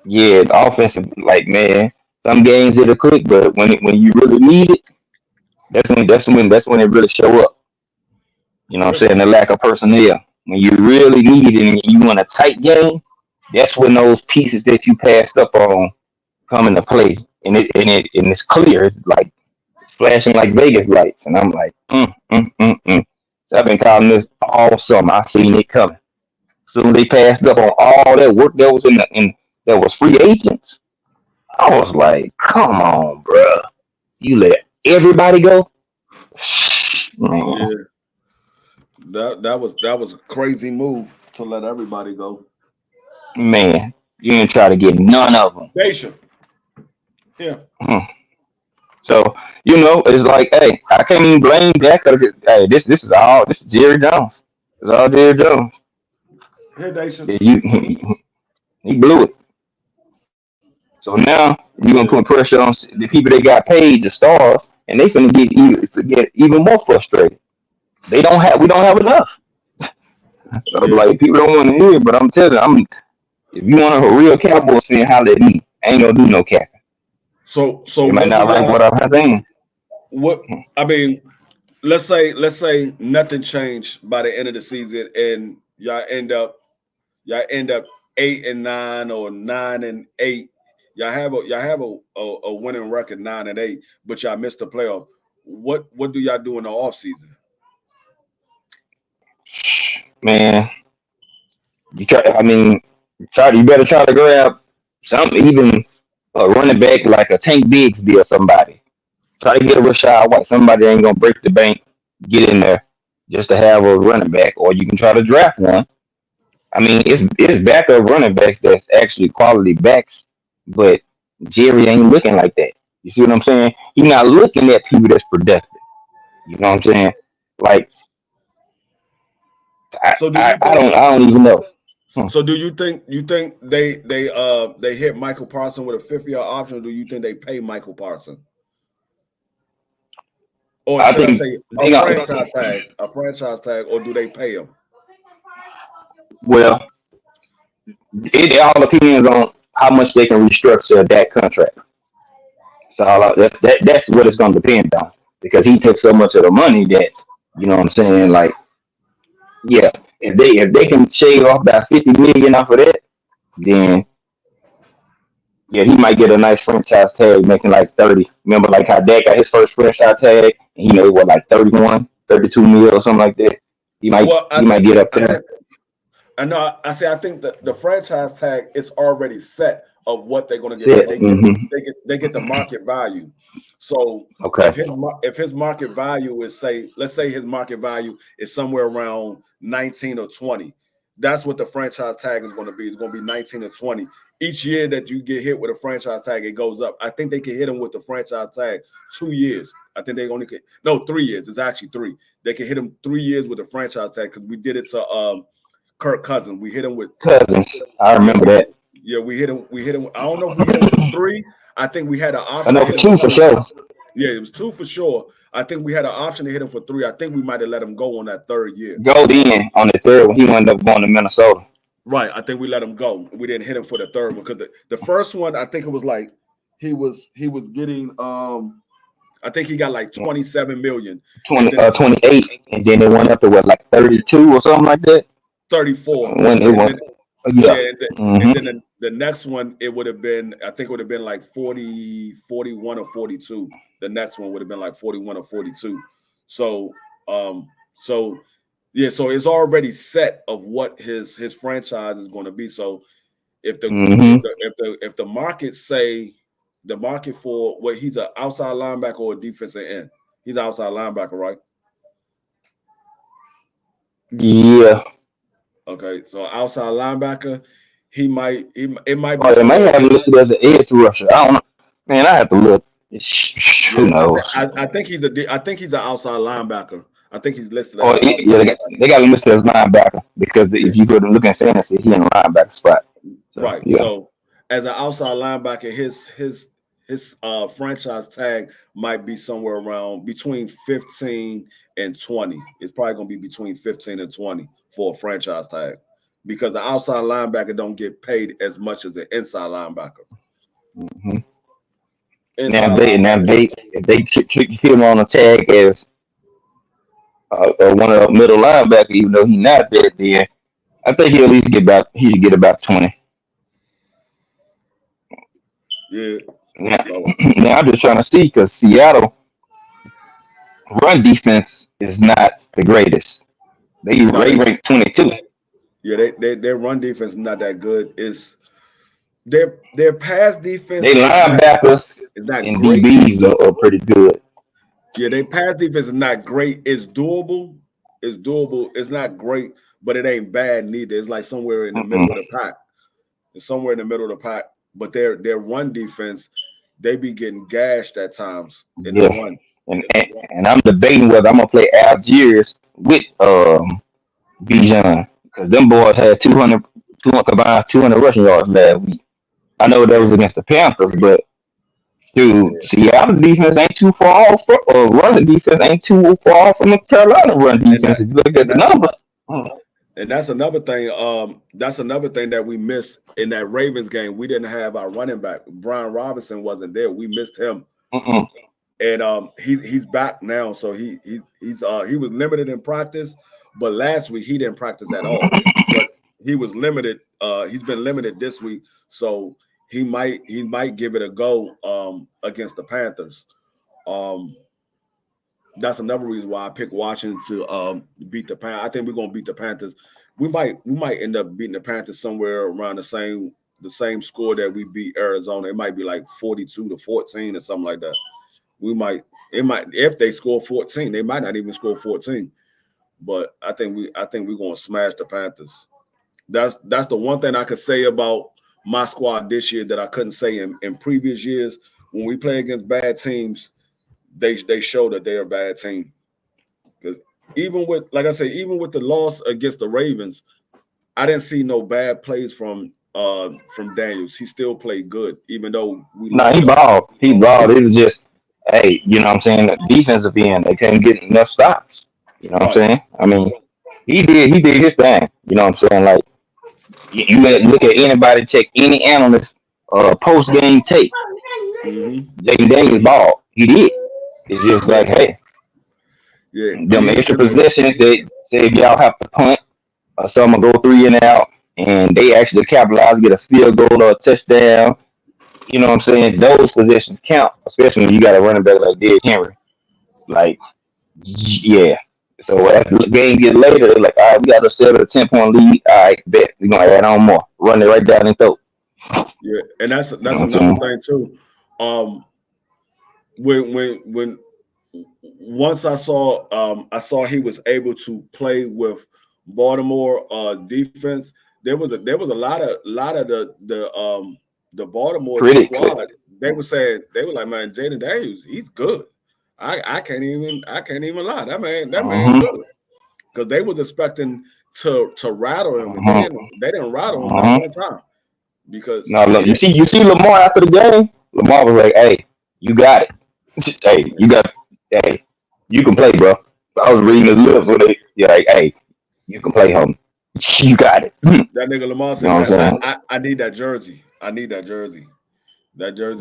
the offensive, like, man, some games it'll click, but when you really need it, that's when it really show up. You know what I'm saying? The lack of personnel. When you really need it and you want a tight game, that's when those pieces that you passed up on come into play. And it's clear. It's like it's flashing like Vegas lights. And I'm like, So I've been calling this all summer. I seen it coming. Soon they passed up on all that work that was that was free agents. I was like, come on, bro. You let everybody go? Yeah. That was a crazy move to let everybody go. Man, you didn't try to get none of them. Daisha. Yeah. So it's like, hey, I can't even blame Dak. Hey, this is Jerry Jones. It's all Jerry Jones. Here, Nation. Yeah, he blew it. So now you're gonna put pressure on the people that got paid, the stars, and they finna get even more frustrated. We don't have enough. So like people don't want to hear it, but I'm telling you, if you want a real Cowboys fan, holler at me. I ain't gonna do no capping. So you might not like what I'm saying. What I mean, let's say nothing changed by the end of the season, and y'all end up 8-9 or 9-8. Y'all have a winning record 9-8, but y'all missed the playoff. What do y'all do in the offseason? Man, you better try to grab something, even a running back like a Tank Bigsby or somebody. Try to get a Rashad White, somebody that ain't gonna break the bank, get in there just to have a running back, or you can try to draft one. I mean, it's backup running backs that's actually quality backs, but Jerry ain't looking like that. You see what I'm saying? He's not looking at people that's productive. You know what I'm saying? Like, I don't even know. So do you think they hit Michael Parsons with a 5th-year option, or do you think they pay Michael Parsons? Or should I say a franchise tag, or do they pay him? Well, it all depends on how much they can restructure that contract. So that's what it's going to depend on, because he takes so much of the money that, you know what I'm saying, like, yeah, if they can shave off about $50 million off of that, then yeah, he might get a nice franchise tag, making like 30. Remember, like how Dak got his first franchise tag, and he made what, like 31, 32 mil or something like that. He might get up there. I think that the franchise tag is already set of what they're going to get. They get the market value. So if his market value is, let's say his market value is somewhere around 19 or 20, that's what the franchise tag is going to be. It's going to be 19 or 20. Each year that you get hit with a franchise tag, it goes up. I think they can hit him with the franchise tag 2 years. I think they only could 3 years. It's actually 3. They can hit him 3 years with the franchise tag, because we did it to Kirk Cousins. We hit him with Cousins. I remember that. Yeah, we hit him. I don't know if we hit him with 3. I think we had an option. I know 2 for sure. Yeah, it was 2 for sure. I think we had an option to hit him for 3. I think we might have let him go on that 3rd year. Go in on the 3rd when he wound up going to Minnesota. Right. I think we let him go. We didn't hit him for the 3rd one, because the first one, I think it was like he was getting I think he got like 27 million. 28, and then it went up to what, like 32 or something like that? 34. When it went, and then the next one, it would have been, I think it would have been like 41 or 42. The next one would have been like 41 or 42. So so it's already set of what his franchise is going to be. So if the market say the market for what, he's an outside linebacker or a defensive end, he's an outside linebacker, right? Yeah. Okay, so outside linebacker, it might be. They might have listed as an edge rusher. I don't know. Man, I have to look. Who knows? I think he's an outside linebacker. I think he's listed. They got him listed as linebacker, because if you go to look at fantasy, he in the linebacker spot. So, right. Yeah. So as an outside linebacker, his franchise tag might be somewhere around between 15 and 20. It's probably going to be between 15 and 20 for a franchise tag, because the outside linebacker don't get paid as much as the inside linebacker. Mm-hmm. If they hit him on a tag as one of the middle linebacker, even though he's not there, then I think he'll at least get about 20. Yeah. Now I'm just trying to see, because Seattle run defense is not the greatest. They rank 22. Yeah, their run defense is not that good. It's their pass defense. They linebackers is not and great. DBs are pretty good. Yeah, their pass defense is not great. It's doable. It's not great, but it ain't bad neither. It's like somewhere in the middle of the pack. It's somewhere in the middle of the pack. But their run defense, they be getting gashed at times in Yeah. the run. And I'm debating whether I'm gonna play Algiers with Bijan, because them boys had 200 combined 200 rushing yards last week. I know that was against the Panthers, but dude, Seattle defense ain't too far off, or running defense ain't too far off from the Carolina run defense. If you look at the numbers. And that's another thing. That's another thing that we missed in that Ravens game. We didn't have our running back. Brian Robinson wasn't there. We missed him. And he's back now. So he was limited in practice, but last week he didn't practice at all. But he was limited. He's been limited this week, so he might give it a go against the Panthers. That's another reason why I picked Washington to beat the Panthers. I think we're gonna beat the Panthers. We might end up beating the Panthers somewhere around the same score that we beat Arizona. It might be like 42-14 or something like that. If they score 14, they might not even score 14. But I think we're gonna smash the Panthers. That's the one thing I could say about my squad this year that I couldn't say in previous years. When we play against bad teams, they show that they're a bad team. Because even with the loss against the Ravens, I didn't see no bad plays from Daniels. He still played good, even though he balled. It was just, hey, you know what I'm saying? The defensive end, they couldn't get enough stops. You know what I'm saying? I mean, he did his thing. You know what I'm saying? Like, you look at anybody, check any analyst post game tape. Jaden Daniels balled. He did. It's just like, hey, them extra possessions that say if y'all have to punt or someone go 3 and out, and they actually capitalize, get a field goal or a touchdown. You know what I'm saying? Those possessions count, especially when you got a running back like Derrick Henry. Like, yeah. So as the game get later, they're like, all right, we got a 7 or 10-point lead. All right, bet we're gonna add on more. Run it right down and throw. Yeah, and that's another thing too. When once I saw he was able to play with Baltimore defense, there was a lot of the Baltimore squad. They were like, man, Jaden Daniels, he's good. I can't even lie. That man good. Because they was expecting to rattle him. They didn't rattle him that one time. Because look, you see Lamar after the game. Lamar was like, "Hey, you got it. Hey, you can play, bro." I was reading his lips when you're like, "Hey, you can play, homie. You got it." That nigga Lamar said, I need that jersey. I need that jersey. That jersey.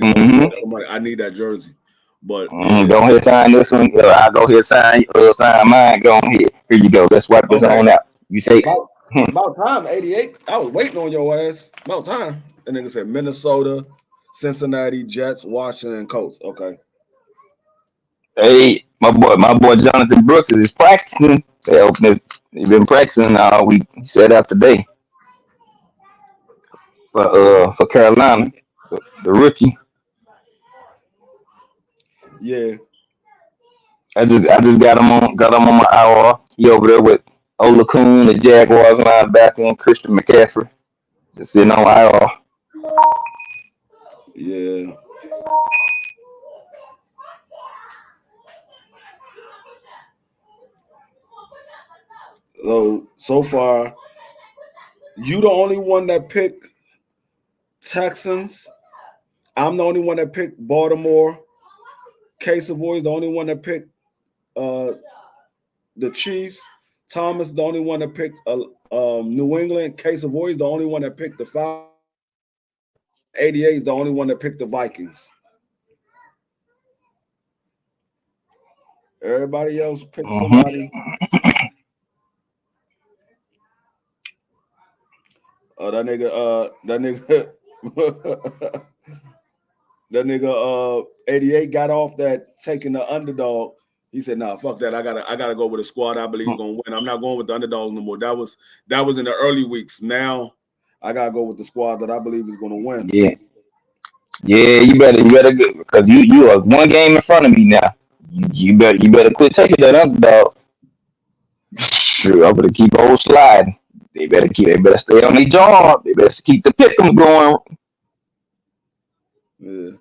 I need that jersey. But go ahead, sign this one. I'll go ahead, sign mine. Go ahead. Here you go. Let's wipe this on out. You take about time, 88. I was waiting on your ass. About time. And nigga said Minnesota, Cincinnati, Jets, Washington, Colts. Okay. Hey, my boy Jonathan Brooks is practicing. He's been practicing all week. He said out today for Carolina, the rookie. Yeah. I just got him on my IR. He over there with Olakun, the Jaguars linebacker, and Christian McCaffrey. Just sitting on IR. Yeah. So far, you the only one that picked Texans. I'm the only one that picked Baltimore. Case Savoy is the only one that picked the Chiefs. Thomas the only one that picked New England. Case Savoy is the only one that picked the Falcons. 88 is the only one that picked the Vikings. Everybody else picked somebody. That nigga 88 got off that taking the underdog. He said, "Nah, fuck that. I gotta go with a squad I believe is gonna win. I'm not going with the underdogs no more." That was in the early weeks. Now I gotta go with the squad that I believe is gonna win. Yeah, you better go, because you are one game in front of me now. You better quit taking that underdog. Sure, I'm gonna keep old sliding. They better stay on their job. They better keep the pick 'em going. Yeah.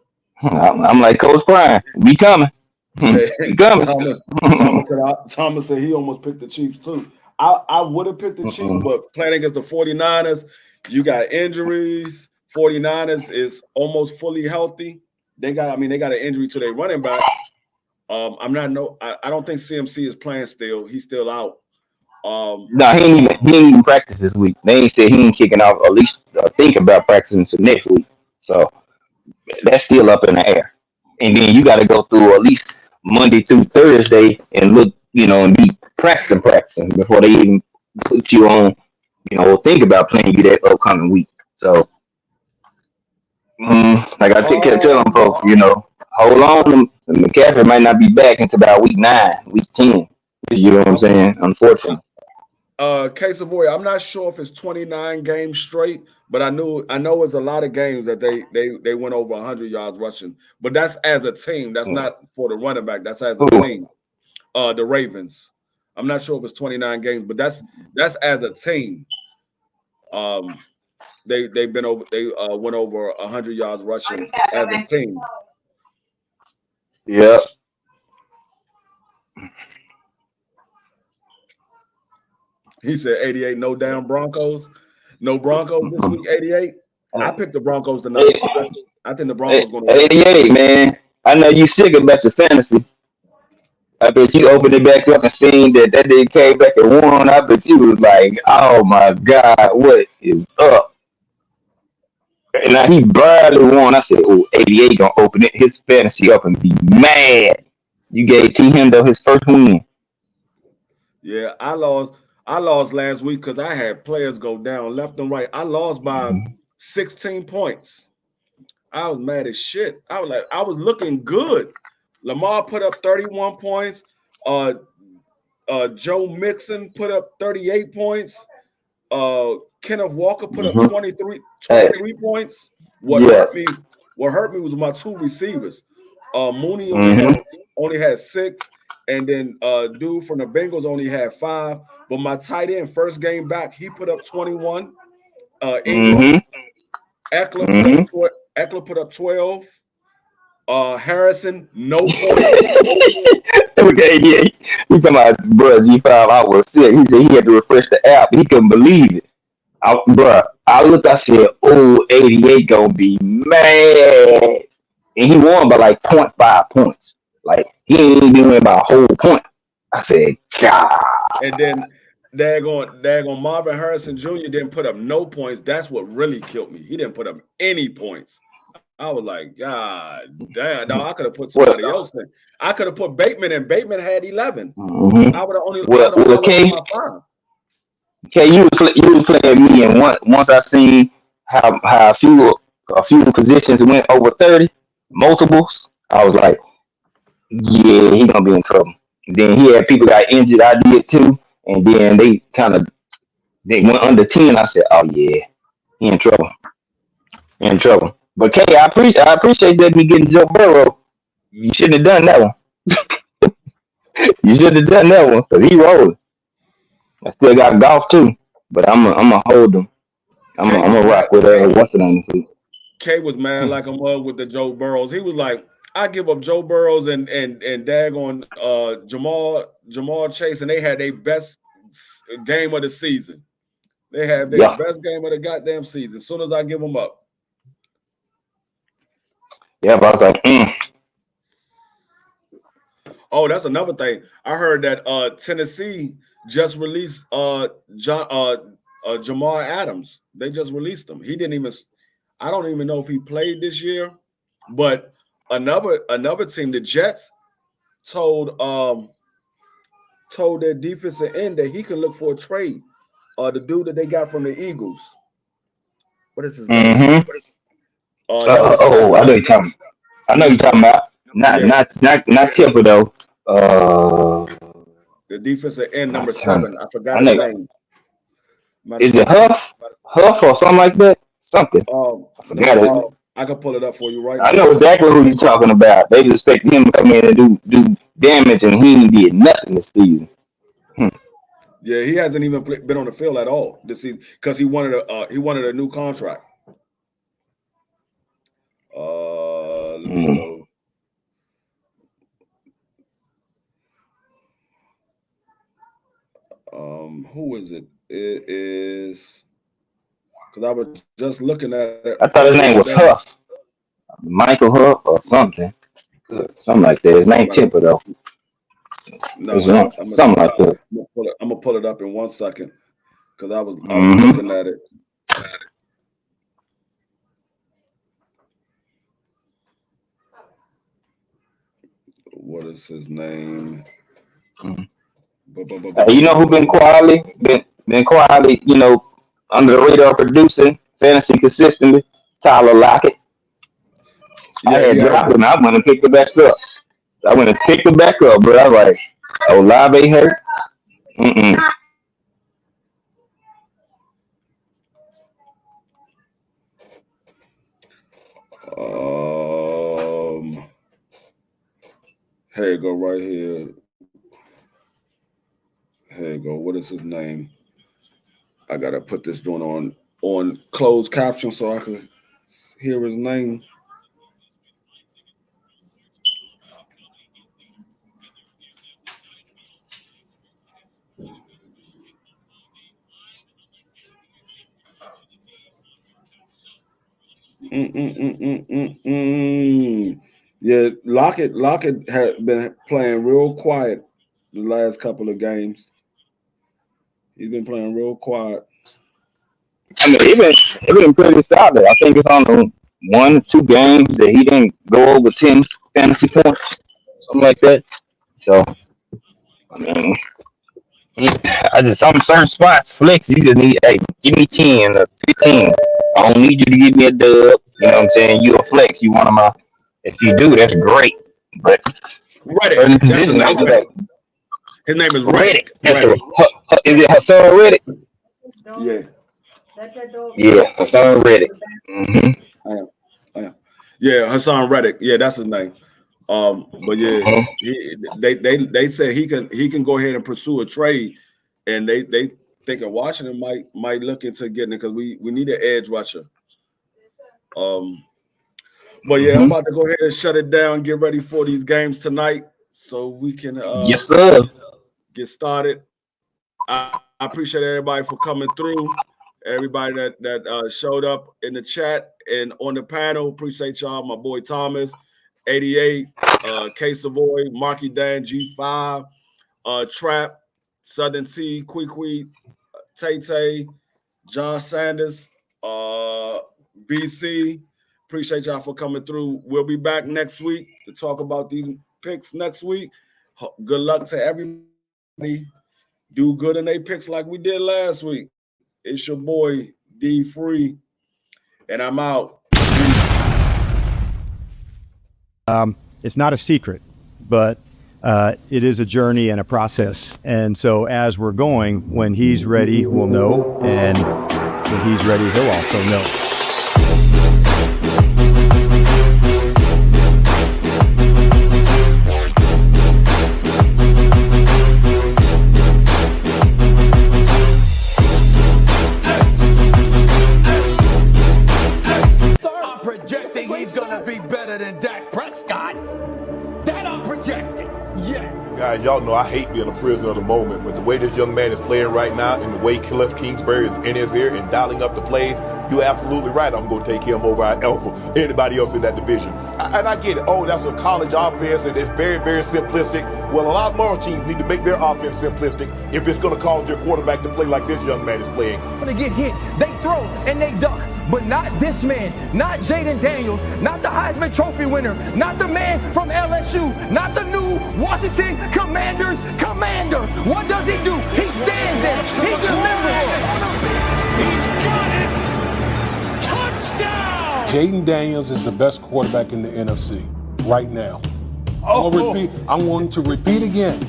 I'm like Coach Prime. We coming. We coming. Thomas said he almost picked the Chiefs too. I would have picked the Chiefs, but playing against the 49ers, you got injuries. 49ers is almost fully healthy. They got an injury to their running back. I don't think CMC is playing still. He's still out. No, he ain't even practice this week. They ain't said he ain't kicking off, at least think about practicing for next week. So that's still up in the air. And then you got to go through at least Monday through Thursday and look, and be practicing before they even put you on, or think about playing you that upcoming week. So, like I kept telling folks, hold on. McCaffrey might not be back until about week 9, week 10. You know what I'm saying? Unfortunately. K Savoy, I'm not sure if it's 29 games straight, but I know it's a lot of games that they went over 100 yards rushing. But that's as a team. That's not for the running back. That's as a team. The Ravens. I'm not sure if it's 29 games, but that's as a team. They went over 100 yards rushing as a team. Yep. He said 88, no damn Broncos. No Broncos this week, 88. I picked the Broncos tonight. I think the Broncos going to win. 88, man. I know you sick about your fantasy. I bet you opened it back up and seen that they came back and won. I bet you was like, oh my God, what is up? And now he barely won. I said, 88 going to open his fantasy up and be mad. You gave T. Hendo his first win. Yeah, I lost last week because I had players go down left and right. I lost by 16 points. I was mad as shit. I was looking good. Lamar put up 31 points. Joe Mixon put up 38 points. Kenneth Walker put up 23 points. What hurt me was my two receivers. Mooney only had 6. And then dude from the Bengals only had 5. But my tight end, first game back, he put up 21. Eckler put up 12. Harrison, no points. Okay, yeah. He's talking about, bro, G5, I was sick. He said he had to refresh the app. He couldn't believe it. I looked, I said, 88 gonna be mad. And he won by like 0.5 points. Like, he ain't even win by a whole point. I said, God. And then daggone Marvin Harrison Jr. didn't put up no points. That's what really killed me. He didn't put up any points. I was like, God damn. No, I could have put somebody else in. I could have put Bateman in. Bateman had 11. I would have only Okay, you was playing me, and once I seen how a few positions went over 30, multiples, I was like, yeah, he gonna be in trouble. Then he had people got injured. I did too, and then they went under 10. I said, oh yeah, he in trouble. But Kay, I appreciate that me getting Joe Burrow. You shouldn't have done that one. You should have done that one because he rolling. I still got golf too, but I'm gonna hold him. I'm gonna rock with what's the name? Kay was mad like a mug with the Joe Burrows. He was like, I give up Joe Burrows and daggone Jamar Chase, and they had their best game of the season. They had their best game of the goddamn season. As soon as I give them up. Yeah, but I was like, Oh, that's another thing. I heard that Tennessee just released Jamal Adams. They just released him. He didn't even. I don't even know if he played this year, but another team, the Jets, told their defensive end that he could look for a trade. The dude that they got from the Eagles. What is his name? I know you're talking. I know you're talking about not Tipper though. The defensive end number 7. I forgot his name. Is it Huff or something like that? Something. I forgot it. I can pull it up for you right now. I know exactly who you're talking about. They just expect him to come in and do damage, and he ain't did nothing this season. Yeah, he hasn't even been on the field at all this season because he wanted a new contract. Let Mm. Who is it? It is because I was just looking at it. I thought his name was Huff, Michael Huff or something, something like that. His name Tipper though. No, Something like that. I'm gonna pull it up in 1 second because I was looking at it. What is his name? You know who been quietly, you know, under the radar producing fantasy consistently? Tyler Lockett. I had dropped him. I went and picked it back up. Bro. I was like, Olave hurt. Here you go, right here. Here you go. What is his name? I gotta put this joint on closed caption so I can hear his name. Yeah, Lockett had been playing real quiet the last couple of games. He's been playing real quiet. I mean, it been pretty solid. I think it's on the 1 or 2 games that he didn't go over 10 fantasy points, something like that. So, I mean, some certain spots flex. You just need, hey, give me 10 or 15. I don't need you to give me a dub. You know what I'm saying? You a flex. You one of my. If you do, that's great. But Reddick. His name is Reddick. Is it Hassan Reddick? Yeah. Yeah, Hassan Reddick. Yeah, Hassan Reddick. Yeah, that's his name. But yeah, they say he can go ahead and pursue a trade, and they think Washington might look into getting it because we need an edge rusher. But yeah, I'm about to go ahead and shut it down. Get ready for these games tonight, so we can yes, sir. Get started. I appreciate everybody for coming through. Everybody that showed up in the chat and on the panel, appreciate y'all. My boy Thomas, 88, K Savoy, Marky Dan, G5, Trap, Southern T, Quee, Tay, John Sanders, BC. Appreciate y'all for coming through. We'll be back next week to talk about these picks next week. Good luck to everybody. Do good in their picks like we did last week. It's your boy D Free, and I'm out. It's not a secret, but it is a journey and a process. And so as we're going, when he's ready, we'll know. And when he's ready, he'll also know. He's gonna be better than Dak Prescott. That I'm projecting. Yeah. Guys, y'all know I hate being a prisoner of the moment, but the way this young man is playing right now and the way Cliff Kingsbury is in his ear and dialing up the plays, you're absolutely right. I'm going to take him over anybody else in that division. And I get it. Oh, that's a college offense and it's very, very simplistic. Well, a lot more teams need to make their offense simplistic if it's going to cause their quarterback to play like this young man is playing. When they get hit, they throw and they duck. But not this man, not Jaden Daniels, not the Heisman Trophy winner, not the man from LSU, not the new Washington Commanders commander. What does he do? He stands there. He delivers. He's got it. Touchdown. Jaden Daniels is the best quarterback in the NFC right now. I'm going to repeat again.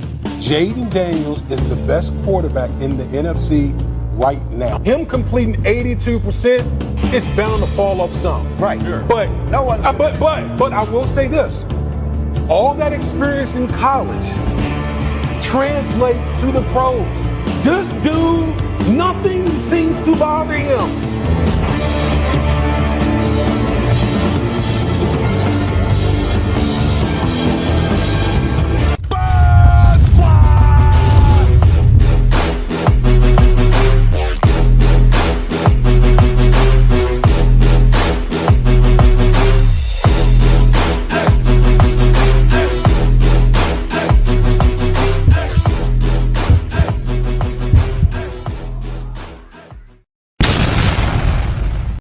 Jaden Daniels is the best quarterback in the NFC right now. Him completing 82% is bound to fall off some. Right. Sure. But no one's but I will say this. All that experience in college translates to the pros. This dude, nothing seems to bother him.